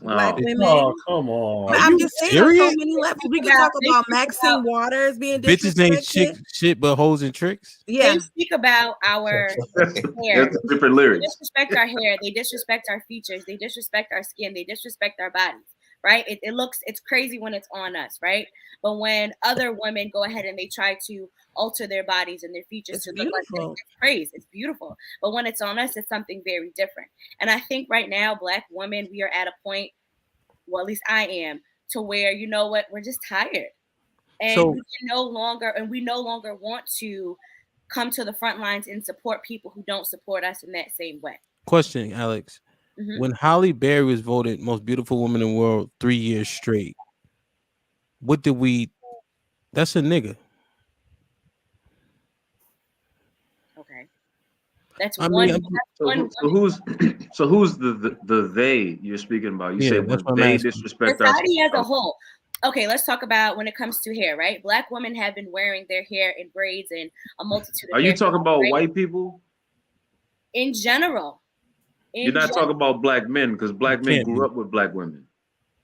Black Oh, women. Oh, come on. But Are I'm you just saying on so serious? many levels. We can talk about Maxine Waters being Bitches ain't disrespected. shit but hoes and tricks. Yeah. They speak about our that's hair. different They lyrics. disrespect our hair. They disrespect our features. They disrespect our skin. They disrespect our bodies. Right? It's crazy when it's on us, right? But when other women go ahead and they try to alter their bodies and their features It's to look like this, beautiful. it's praise. It's beautiful. But when it's on us, it's something very different. And I think right now, black women, we are at a point, well, at least I am, to where you know what, we're just tired. And So we no longer want to come to the front lines and support people who don't support us in that same way. question, Alex. Mhm. When Halle Berry was voted most beautiful woman in the world 3 years straight, what did we that's a nigga. Okay. That's I one. mean, That's So, one so woman. who's so who's the they you're speaking about? You yeah, say that's when what I'm they asking. disrespect us. Society as a whole. Okay, let's talk about when it comes to hair, right? Black women have been wearing their hair in braids and a multitude Are of you hair, talking about right? white people? In general. You're not talking about black men because black men Can't grew be. up with black women.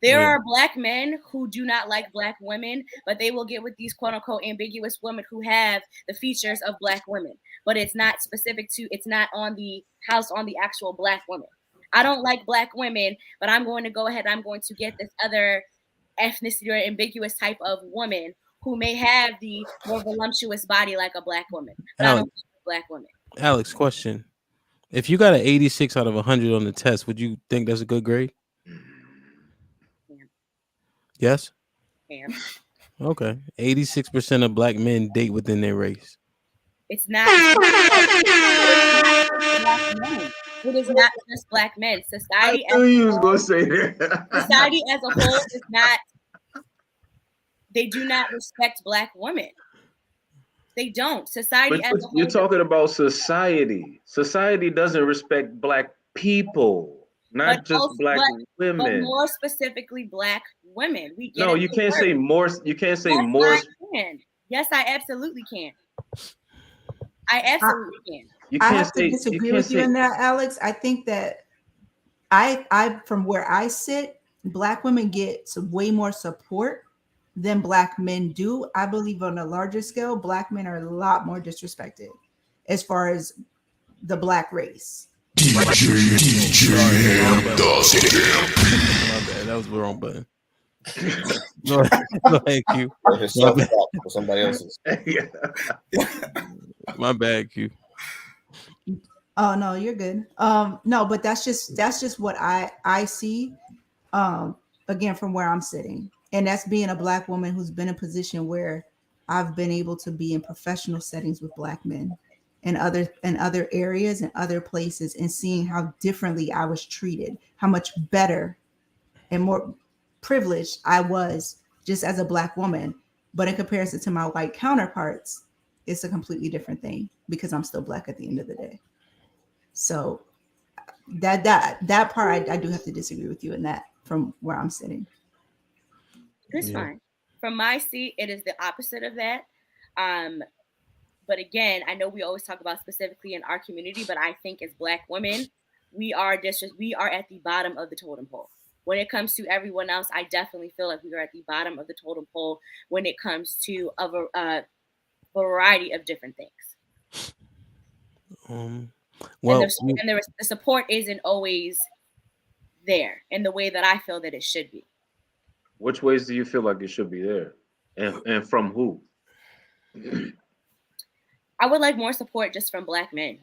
There Yeah. are black men who do not like black women, but they will get with these quote unquote ambiguous women who have the features of black women. But it's not it's not on the actual black woman. I don't like black women, but I'm going to go ahead, I'm going to get this other ethnicity or ambiguous type of woman who may have the more voluptuous body like a black woman. But I don't Alex, like black women. Alex, question. If you got an 86 out of 100 on the test, would you think that's a good grade? Yes? Damn. Okay. 86% of black men date within their race. It's not black men. It is not just black men. I knew you was gonna say that. Society as a whole is not. They do not respect black women. They don't. Society as a whole. You're talking about society. Society doesn't respect black people, not just black but women. more specifically black women. We get No, it. you can't say more. You can't say more. I can. Yes, I absolutely can. I absolutely can. You I can't have to say. You disagree can't with you say. in that, Alex. I think that I from where I sit, black women get some way more support than black men do. I believe on a larger scale, black men are a lot more disrespected as far as the black race. DJ Ham Dusty. My bad. That was the wrong button. Go ahead, Q. My bad. For somebody else's. My bad, Q. Oh no, you're good. No, but that's just what I see. Again, from where I'm sitting, and that's being a black woman who's been in a position where I've been able to be in professional settings with black men in other areas and other places, and seeing how differently I was treated, how much better and more privileged I was just as a black woman. But in comparison to my white counterparts, it's a completely different thing because I'm still Black at the end of the day. So that part I do have to disagree with you in that from where I'm sitting. It's fine. From my seat, it is the opposite of that. But again, I know we always talk about specifically in our community, but I think as Black women, we are at the bottom of the totem pole. When it comes to everyone else, I definitely feel like we are at the bottom of the totem pole when it comes to a variety of different things. Well, the support isn't always there in the way that I feel that it should be. Which ways do you feel like it should be there, and from who? I would like more support just from Black men.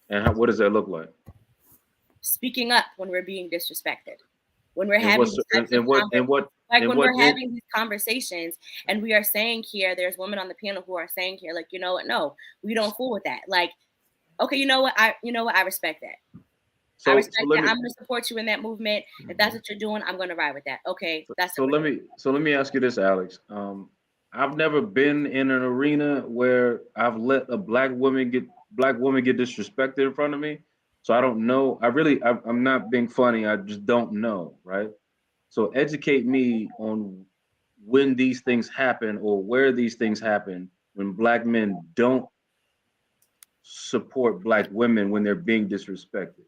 And what does that look like? Speaking up when we're being disrespected, when we're having these conversations, and we are saying here, there's women on the panel who are saying here, like, you know what? No, we don't fool with that. Like, okay, you know what? I respect that. I respect that. I'm going to support you in that movement. If that's what you're doing, I'm going to ride with that. Okay, that's so. Let me ask you this, Alex. I've never been in an arena where I've let a black woman get disrespected in front of me. So I don't know. I'm not being funny. I just don't know, right? So educate me on when these things happen or where these things happen when Black men don't support Black women when they're being disrespected.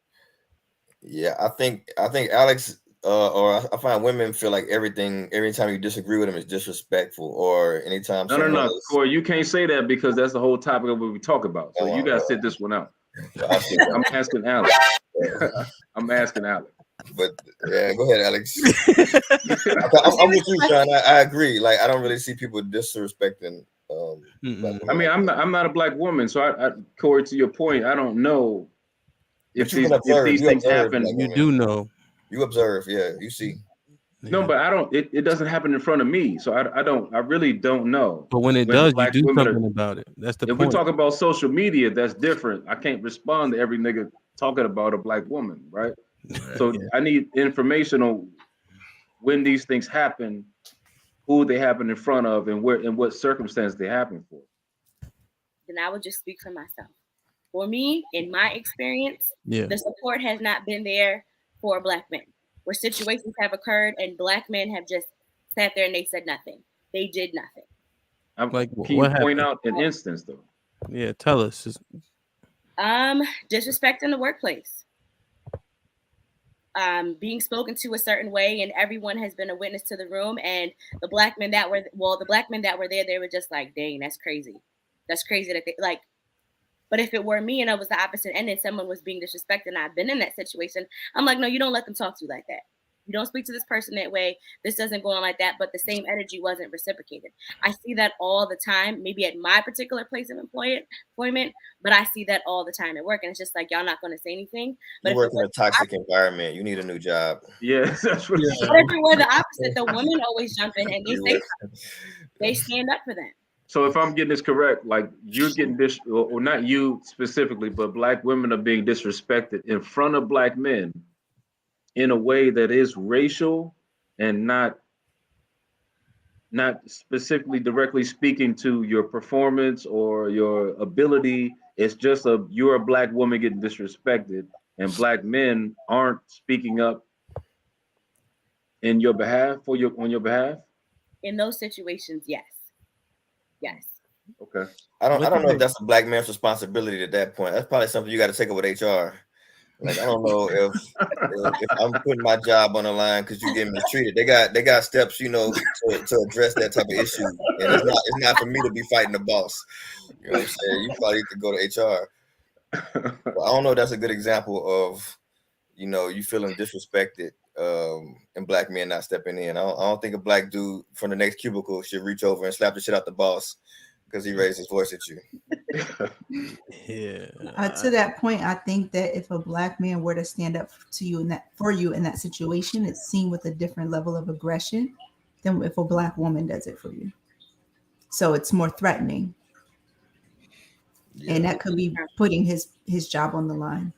Yeah, I think Alex, or I find women feel like every time you disagree with them is disrespectful, or anytime. No, Corey, you can't say that because that's the whole topic of what we talk about. So you gotta sit this one out. I'm asking Alex. I'm asking Alex. But yeah, go ahead, Alex. I'm with you, Sean. I agree. Like, I don't really see people disrespecting. I mean, I'm not a Black woman, so Corey, to your point, I don't know if these things happen. You do know. You observe, yeah. You see. No, but I don't. It doesn't happen in front of me, so I really don't know. But when it does, you do something about it. That's the point. If we talk about social media, that's different. I can't respond to every nigga talking about a Black woman, right? So I need information on when these things happen, who they happen in front of, and where and what circumstance they happen for. Then I would just speak for myself. For me, in my experience, the support has not been there for Black men. Where situations have occurred and Black men have just sat there and they said nothing. They did nothing. Can you point out an instance though? Yeah, tell us. Disrespect in the workplace. Being spoken to a certain way, and everyone has been a witness to the room. And the Black men that were there, they were just like, "Dang, that's crazy. That's crazy." That they, like, but if it were me and I was the opposite end and someone was being disrespected and I've been in that situation, I'm like, no, you don't let them talk to you like that. You don't speak to this person that way. This doesn't go on like that. But the same energy wasn't reciprocated. I see that all the time, maybe at my particular place of employment, but I see that all the time at work. And it's just like, y'all not going to say anything. But you work in a toxic environment. You need a new job. Yes, that's what. But if it were the opposite, the women always jump in and they say something. They stand up for them. So if I'm getting this correct, like you're getting this, or not you specifically, but Black women are being disrespected in front of Black men in a way that is racial and not specifically directly speaking to your performance or your ability. It's just you're a Black woman getting disrespected, and Black men aren't speaking up in your behalf on your behalf. In those situations, yes. Yes. Okay. I don't know if that's a Black man's responsibility at that point. That's probably something you got to take up with HR. Like, I don't know if I'm putting my job on the line because you're getting mistreated. They got steps, to address that type of issue. And it's not for me to be fighting the boss. You know what I'm saying? You probably need to go to HR. But I don't know if that's a good example of, you feeling disrespected and Black men not stepping in. I don't think a Black dude from the next cubicle should reach over and slap the shit out the boss because he raised his voice at you. To that point, I think that if a Black man were to stand up to you in that situation, it's seen with a different level of aggression than if a Black woman does it for you. So it's more threatening. And that could be putting his job on the line.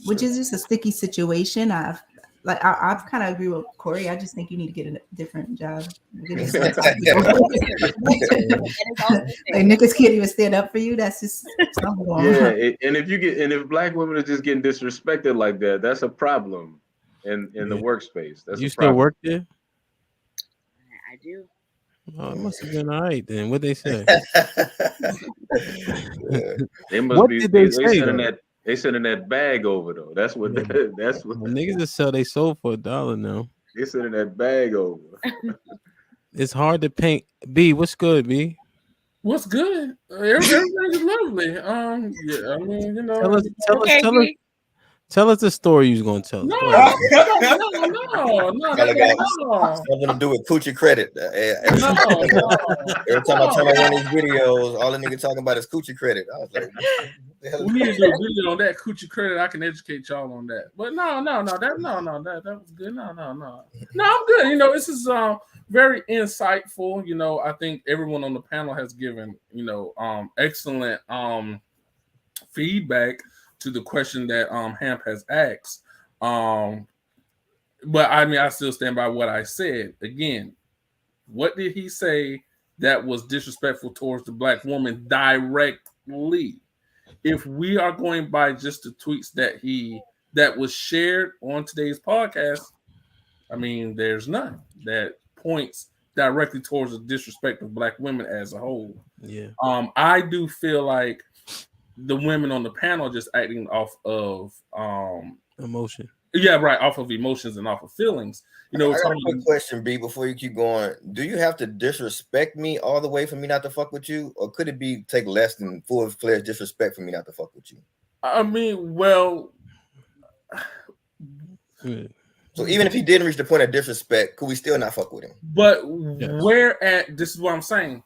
Which is just a sticky situation. like I've kind of agree with Corey. I just think you need to get a different job. Like niggas can't even stand up for you. That's just something going on. And if black women are just getting disrespected like that, that's a problem in the workspace. That's you a still problem. work there? I do. Oh, it must have been all right then. What they say? They must What be. did they say, sending though? that. They sending that bag over though. That's what. That's what. Well, niggas that sell they soul for $1 now. They sending that bag over. It's hard to paint. B, what's good, B? What's good? Everything is lovely. Yeah, I mean, you know. Tell us the story you was gonna tell. No, Us. no. Something to do with coochie credit. Every time I turn on one of these videos, all the nigga talking about is coochie credit. I was like, we need to do a video on that coochie credit. I can educate y'all on that. But that was good. No, I'm good. You know, this is very insightful. You know, I think everyone on the panel has given, you know, excellent feedback to the question that Hamp has asked. But I mean, I still stand by what I said. Again, what did he say that was disrespectful towards the black woman directly? If we are going by just the tweets that was shared on today's podcast, I mean, there's none that points directly towards the disrespect of black women as a whole. Yeah. I do feel like the women on the panel just acting off of emotion. Yeah, right, off of emotions and off of feelings. You know, I got a quick question, B, before you keep going. Do you have to disrespect me all the way for me not to fuck with you? Or could it be take less than full-fledged disrespect for me not to fuck with you? I mean, well... So even if he didn't reach the point of disrespect, could we still not fuck with him? But this is what I'm saying.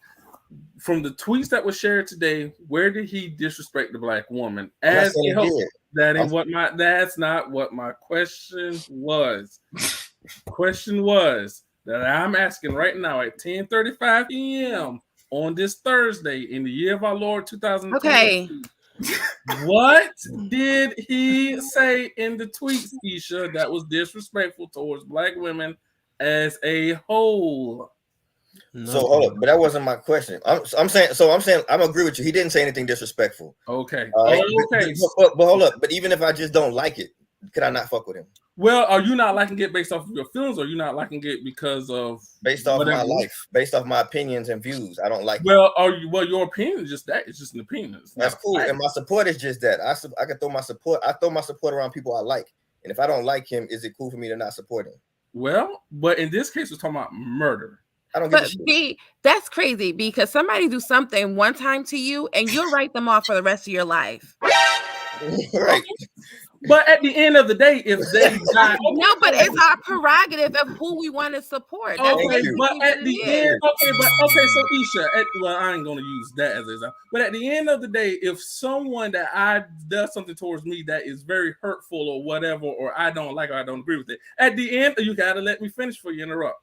From the tweets that were shared today, where did he disrespect the black woman? That's not what my question was. Question was that I'm asking right now at 10:35 p.m. on this Thursday in the year of our Lord 2020. Okay. What did he say in the tweets, Isha, that was disrespectful towards black women as a whole? So hold up, but that wasn't my question. I'm saying I'm agree with you. He didn't say anything disrespectful. Okay. Okay. But hold up. But even if I just don't like it, could I not fuck with him? Well, are you not liking it based off of your feelings, or are you not liking it because of based off my life, based off my opinions and views? I don't like. Well, your opinion is just that. It's just an opinion. That's cool. And my support is just that. I can throw my support. I throw my support around people I like. And if I don't like him, is it cool for me to not support him? Well, but in this case, we're talking about murder. I don't get B, that's crazy because somebody do something one time to you and you'll write them off for the rest of your life. Right. But at the end of the day, if they got no, but it's our prerogative of who we want to support. That's okay, but at the end, so Isha, well, I ain't gonna use that as an example. But at the end of the day, if someone that I does something towards me that is very hurtful or whatever, or I don't like or I don't agree with it, at the end, you gotta let me finish before you interrupt.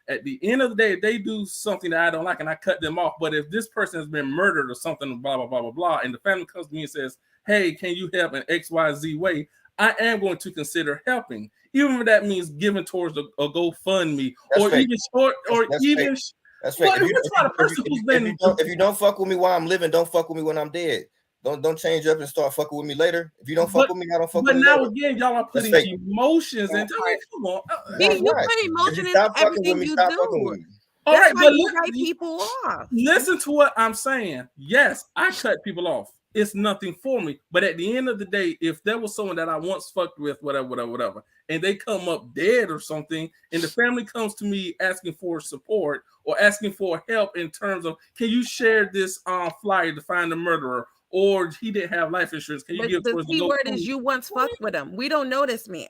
At the end of the day, if they do something that I don't like and I cut them off, but if this person has been murdered or something, blah, blah, blah, blah, blah, and the family comes to me and says, hey, can you help in XYZ way? I am going to consider helping, even if that means giving towards a GoFundMe or even short or even. That's right. If you don't fuck with me while I'm living, don't fuck with me when I'm dead. Don't change up and start fucking with me later. If you don't fuck with me, I don't fuck with you. But now again, y'all are putting emotions into it. Come on. You put emotion in everything you do. All right, but you write people off. Listen to what I'm saying. Yes, I cut people off. It's nothing for me. But at the end of the day, if there was someone that I once fucked with, whatever, and they come up dead or something, and the family comes to me asking for support or asking for help in terms of, can you share this flyer to find the murderer? Or he didn't have life insurance. Can you give the key word is you once fucked with him. We don't know this man.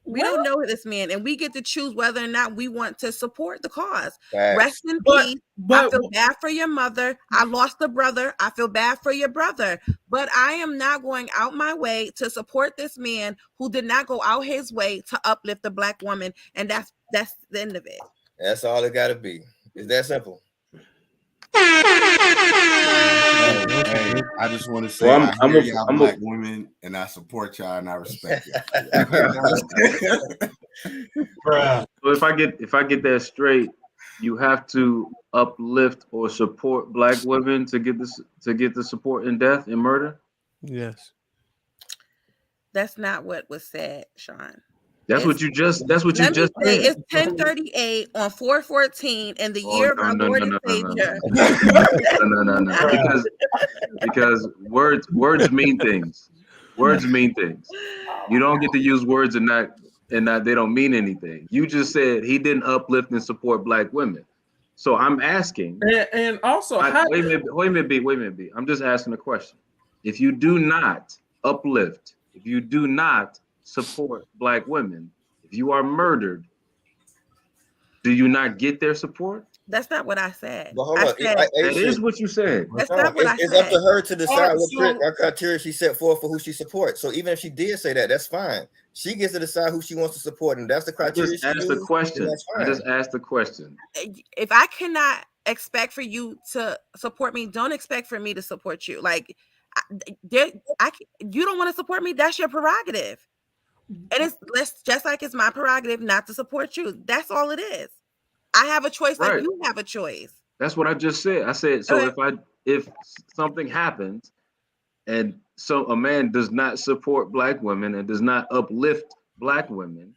We don't know this man, and we get to choose whether or not we want to support the cause. Rest in peace. I feel bad for your mother. I lost a brother. I feel bad for your brother. But I am not going out my way to support this man who did not go out his way to uplift the black woman. And that's the end of it. That's all it got to be. It's that simple. Hey, I just want to say Well, I hear y'all black women, and I support y'all, and I respect y'all. So if I get that straight, you have to uplift or support black women to get the support in death and murder. Yes. That's not what was said, Sean. That's what you just said. It's 1038 on 414 in the year of our Lord and Savior. No. Because words mean things. Words mean things. You don't get to use words and not they don't mean anything. You just said he didn't uplift and support black women. So I'm asking, and also, wait a minute, B. I'm just asking a question. If you do not uplift, if you do not support black women, if you are murdered, do you not get their support? That's not what I said. But hold on, that is what you said. That's not what I said. It's up to her to decide what criteria she set forth for who she supports. So even if she did say that, that's fine. She gets to decide who she wants to support, and that's the criteria. I just asked the question. If I cannot expect for you to support me, don't expect for me to support you. Like, you don't want to support me. That's your prerogative, and it's just like it's my prerogative not to support you. That's all it is. I have a choice, like you have a choice. That's what I just said. I said, so if something happens and so a man does not support black women and does not uplift black women,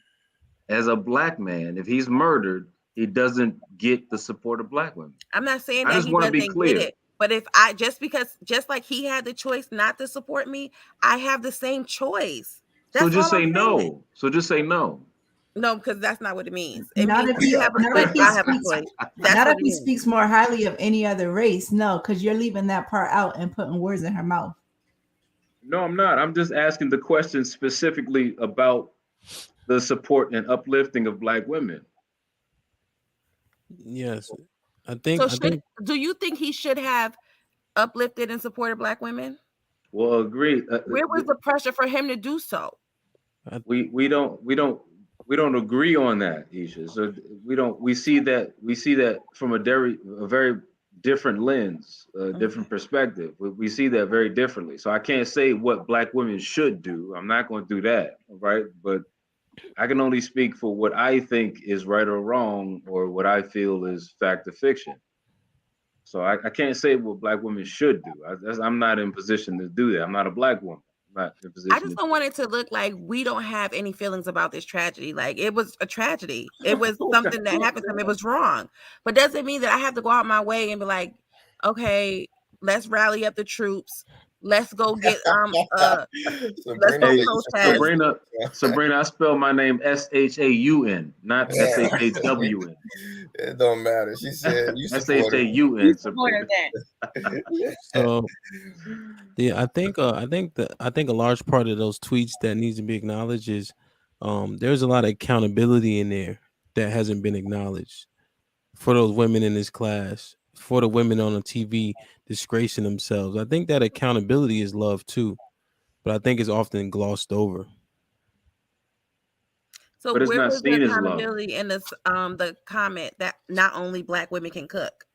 as a black man, if he's murdered, he doesn't get the support of black women. I'm not saying that he doesn't get it, but if I just like he had the choice not to support me, I have the same choice. That's so just say no. So just say no. No, because that's not what it means. Not if he speaks more highly of any other race. No, because you're leaving that part out and putting words in her mouth. No, I'm not. I'm just asking the question specifically about the support and uplifting of black women. Yes, I think. Do you think he should have uplifted and supported black women? Well, agreed. Where was the pressure for him to do so? We don't agree on that, Isha. So we see that from a very different lens, different perspective. We see that very differently. So I can't say what black women should do. I'm not going to do that, right? But I can only speak for what I think is right or wrong, or what I feel is fact or fiction. So I can't say what black women should do. I'm not in position to do that. I'm not a black woman. I just don't want it to look like we don't have any feelings about this tragedy. Like, it was a tragedy. It was something that happened to him. It was wrong. But doesn't mean that I have to go out my way and be like, okay, let's rally up the troops. Let's go get Sabrina, I spell my name SHAUN, not SHAWN. It don't matter. She said you SHAUN. So yeah, I think a large part of those tweets that needs to be acknowledged is there's a lot of accountability in there that hasn't been acknowledged for those women in this class, for the women on the TV disgracing themselves. I think that accountability is love too, but I think it's often glossed over. So where was the accountability in this the comment that not only black women can cook?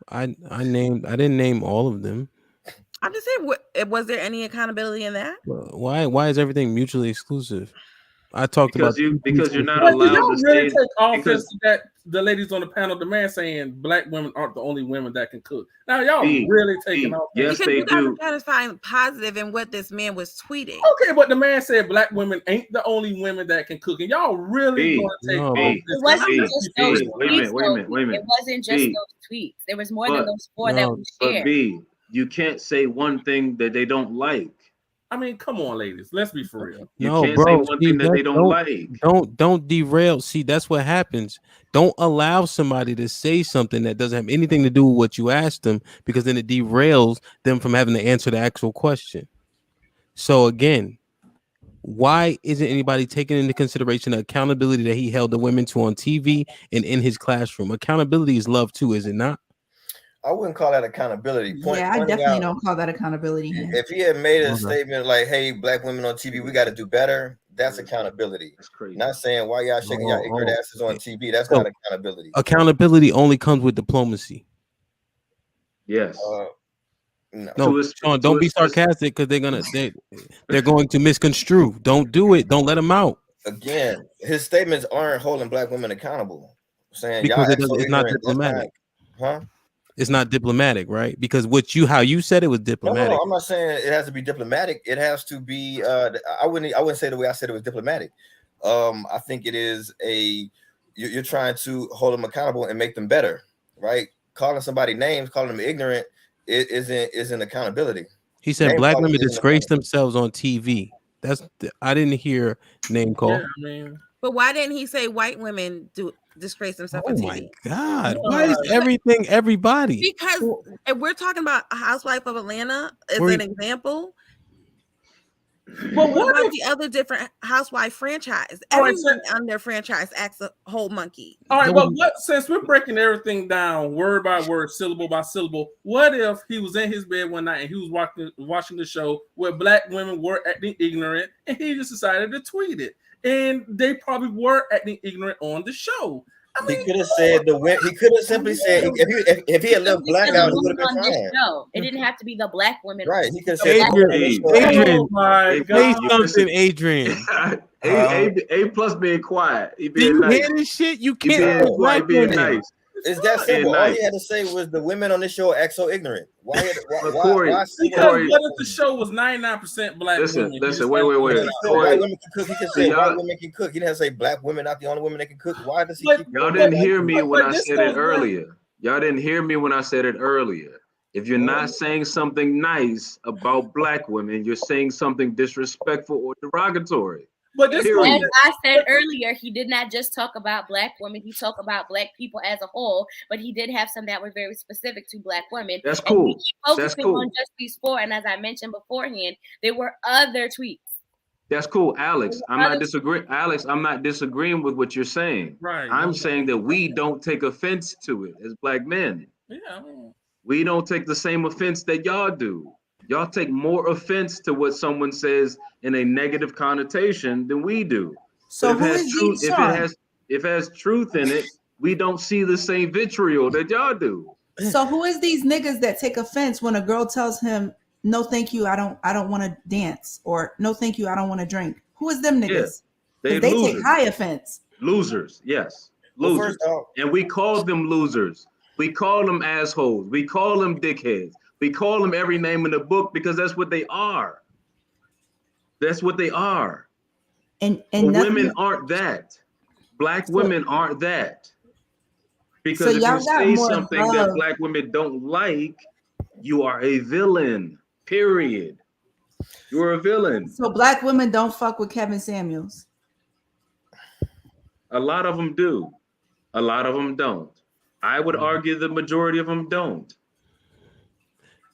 I didn't name all of them. I'm just saying, was there any accountability in that? Why is everything mutually exclusive? I talked because you're not allowed to really take offense to that. The ladies on the panel demand saying black women aren't the only women that can cook. Now y'all really taking offense. Yes, because you guys are trying to find positive in what this man was tweeting. Okay, but the man said black women ain't the only women that can cook, and y'all really going to take offense. It wasn't just those tweets. Wait a minute. It wasn't just those tweets. There was more than those four that we shared. But B, you can't say one thing that they don't like. I mean, come on, ladies. Let's be for real. You can't say one thing that they don't like. Don't derail. See, that's what happens. Don't allow somebody to say something that doesn't have anything to do with what you asked them, because then it derails them from having to answer the actual question. So again, why isn't anybody taking into consideration the accountability that he held the women to on TV and in his classroom? Accountability is love too, is it not? I wouldn't call that accountability. I definitely don't call that accountability. If he had made a statement like, "Hey, black women on TV, we got to do better," that's accountability. That's crazy. Not saying why y'all shaking y'all ignorant asses on TV. That's not accountability. Accountability only comes with diplomacy. Yes. No, Sean, don't be sarcastic because they're going to misconstrue. Don't do it. Don't let them out. Again, his statements aren't holding black women accountable. Saying Because y'all act so it's not ignorant. diplomatic. Huh? It's not diplomatic, right? Because how you said it was diplomatic. No, I'm not saying it has to be diplomatic. It has to be. I wouldn't say the way I said it was diplomatic. I think it is you're trying to hold them accountable and make them better, right? Calling somebody names, calling them ignorant, it isn't accountability. He said black women disgrace themselves on TV. I didn't hear name call. Yeah, I mean, but why didn't he say white women disgrace themselves on TV? Oh my God! Why is everything everybody? Because if we're talking about a Housewife of Atlanta as an example. But what about the other different housewife franchise? Everyone on their franchise acts a whole monkey. All right, but since we're breaking everything down word by word, syllable by syllable, what if he was in his bed one night and he was watching the show where black women were acting ignorant and he just decided to tweet it? And they probably were acting ignorant on the show. I mean, he could have said he could have simply said if he had left black out, he would have been fine. No, it didn't have to be the black women. Right. He could have said Adrian, oh my say God. something, Adrian. A plus being quiet. He being you nice. hear this shit? You He can't being quiet, being nice. It's that simple. All he had to say was the women on this show act so ignorant. Why Corey, because what if the show was 99% black women? Listen, wait. Corey, white women can cook. He can say white women can cook. He didn't say black women not the only women that can cook. Why does he keep y'all didn't hear me when I said it earlier. Y'all didn't hear me when I said it earlier. If you're not saying something nice about black women, you're saying something disrespectful or derogatory. But this as I said earlier, he did not just talk about black women. He talked about black people as a whole, but he did have some that were very specific to black women. That's cool. That's cool. On just these four, and as I mentioned beforehand, there were other tweets. That's cool, Alex. I'm not disagreeing. Alex, I'm not disagreeing with what you're saying. Right. I'm saying that we don't take offense to it as black men. Yeah. We don't take the same offense that y'all do. Y'all take more offense to what someone says in a negative connotation than we do. So if it has truth in it, we don't see the same vitriol that y'all do. So who is these niggas that take offense when a girl tells him, "No, thank you, I don't want to dance," or "No, thank you, I don't want to drink"? Who is them niggas? Yeah, they take high offense. Losers, yes, losers, and we call them losers. We call them assholes. We call them dickheads. We call them every name in the book because that's what they are. That's what they are. And women aren't that. Black women aren't that. Because if you say something that black women don't like, you are a villain. Period. You're a villain. So black women don't fuck with Kevin Samuels. A lot of them do. A lot of them don't. I would argue the majority of them don't.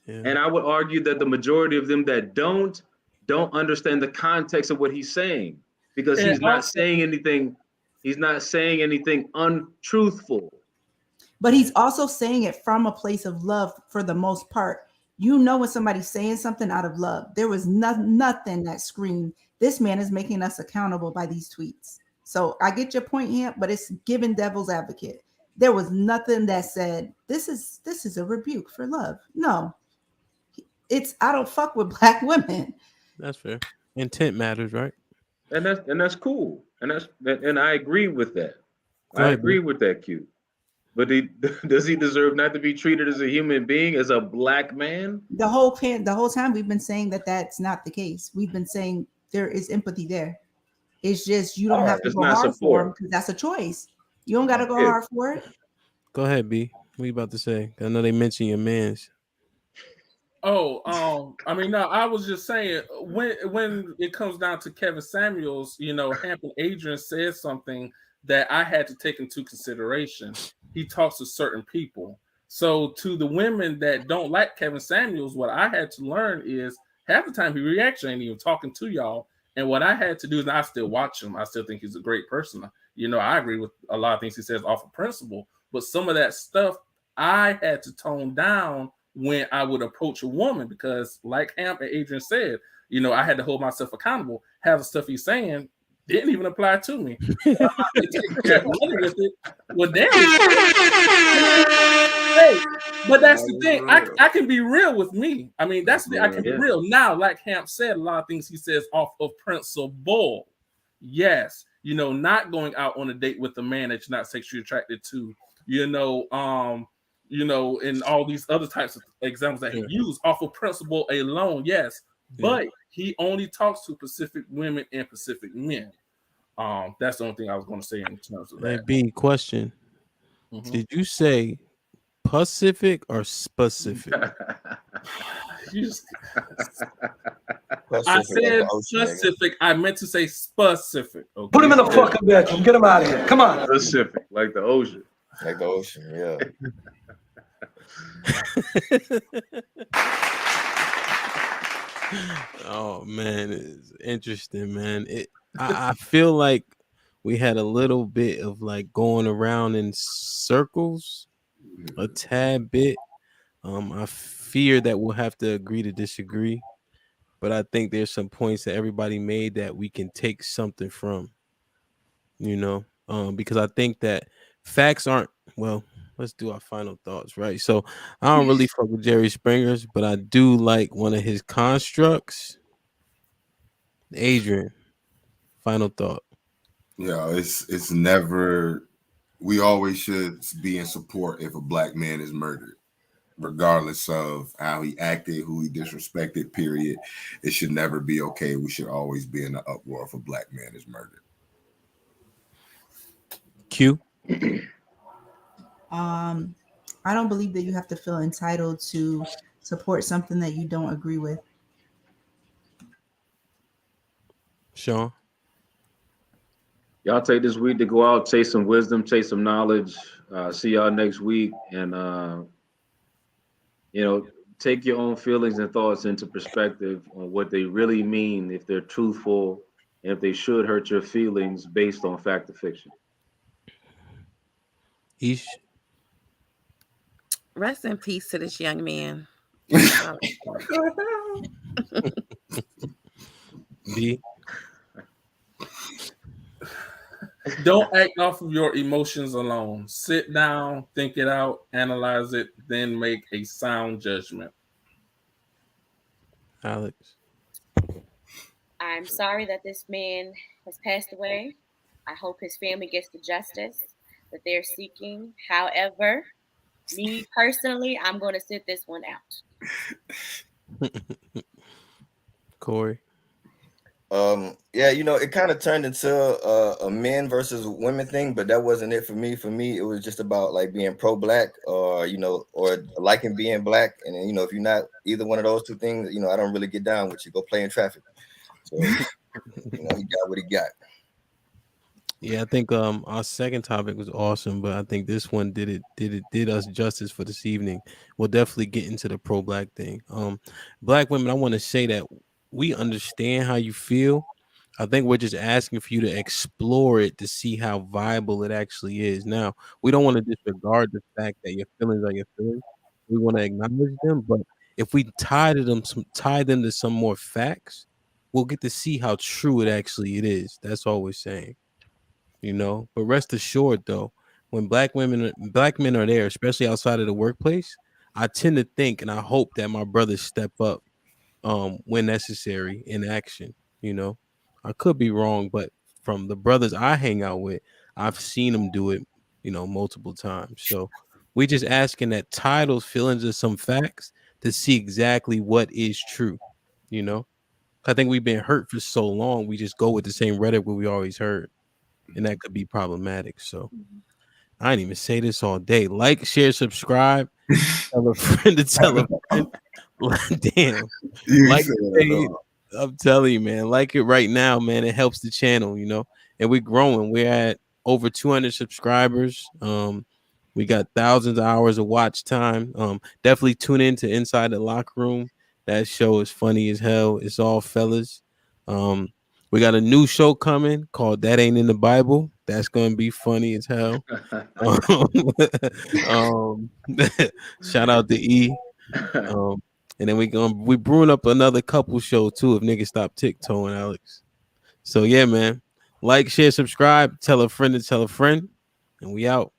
Yeah. And I would argue that the majority of them that don't understand the context of what he's saying, because he's not saying anything untruthful. But he's also saying it from a place of love for the most part. You know when somebody's saying something out of love. There was nothing that screamed, this man is making us accountable by these tweets. So I get your point here, but it's giving devil's advocate. There was nothing that said, this is a rebuke for love. No. It's I don't fuck with black women. That's fair. Intent matters, right? And that's cool. And I agree with that. I agree with that, Q. But does he deserve not to be treated as a human being, as a black man? The whole time we've been saying that that's not the case. We've been saying there is empathy there. It's just you don't have to go hard for him because that's a choice. You don't got to go hard for it. Go ahead, B. What are you about to say? I know they mentioned your mans. I mean, no, I was just saying when it comes down to Kevin Samuels, Hampton Adrian said something that I had to take into consideration. He talks to certain people. So to the women that don't like Kevin Samuels, what I had to learn is half the time he reacts ain't even talking to y'all. And what I had to do is I still watch him. I still think he's a great person. I agree with a lot of things he says off of principle, but some of that stuff I had to tone down when I would approach a woman because, like Hamp and Adrian said, I had to hold myself accountable. Half the stuff he's saying didn't even apply to me. With it. Well, damn. Hey, but that's the Nah, thing. for real. I can be real with me. I mean, that's the thing. I can be Yeah. real. Now, like Hamp said, a lot of things he says off of principle. Yes, not going out on a date with a man that you're not sexually attracted to, and all these other types of examples that he used off of principle alone, yes. But he only talks to Pacific women and Pacific men. That's the only thing I was going to say in terms of Hey, that. B, question. Mhm. Did you say Pacific or specific? You just- I Pacific, like said the ocean, nigga. Pacific. I meant to say specific. Okay? Put him in the fucking bedroom. Get him out of here. Come on. Pacific, like the ocean. Like the ocean, yeah. Oh man, it's interesting, man. I feel like we had a little bit of like going around in circles, a tad bit. I fear that we'll have to agree to disagree, but I think there's some points that everybody made that we can take something from, because I think that facts aren't well. Let's do our final thoughts, right? So I don't really fuck with Jerry Springer's, but I do like one of his constructs. Adrian, final thought. Yeah, it's never. We always should be in support if a black man is murdered, regardless of how he acted, who he disrespected. Period. It should never be okay. We should always be in the uproar if a black man is murdered. Q. I don't believe that you have to feel entitled to support something that you don't agree with. Sean. Y'all take this week to go out, chase some wisdom, chase some knowledge. See y'all next week, and take your own feelings and thoughts into perspective on what they really mean, if they're truthful, and if they should hurt your feelings based on fact or fiction. Ish. Rest in peace to this young man. B. Don't act off of your emotions alone. Sit down, think it out, analyze it, then make a sound judgment. Alex. I'm sorry that this man has passed away. I hope his family gets the justice that they're seeking. However, me personally, I'm going to sit this one out. Corey. Yeah, it kind of turned into a men versus women thing, but that wasn't it for me. For me, it was just about like being pro-black, or or liking being black. And then, if you're not either one of those two things, I don't really get down with you. Go play in traffic. So, he got what he got. Yeah, I think our second topic was awesome, but I think this one did us justice for this evening. We'll definitely get into the pro-black thing. Black women, I want to say that we understand how you feel. I think we're just asking for you to explore it to see how viable it actually is. Now, we don't want to disregard the fact that your feelings are your feelings. We want to acknowledge them, but if we tie them to some more facts, we'll get to see how true it actually is. That's all we're saying. But rest assured, though, when black men are there, especially outside of the workplace, I tend to think and I hope that my brothers step up when necessary in action. I could be wrong, but from the brothers I hang out with, I've seen them do it, multiple times. So we just asking that tie those feelings to some facts to see exactly what is true. I think we've been hurt for so long, we just go with the same rhetoric we always heard. And that could be problematic. So I didn't even say this all day. Like, share, subscribe, tell a friend to tell a friend. Damn. Like it, I'm telling you, man. Like it right now, man. It helps the channel, and we're growing. We're at over 200 subscribers. We got thousands of hours of watch time. Definitely tune in to Inside the Locker Room. That show is funny as hell. It's all fellas. We got a new show coming called That Ain't in the Bible. That's gonna be funny as hell. Shout out to E. And then we brewing up another couple show too if niggas stop tiptoeing, Alex. So yeah, man. Like, share, subscribe, tell a friend to tell a friend, and we out.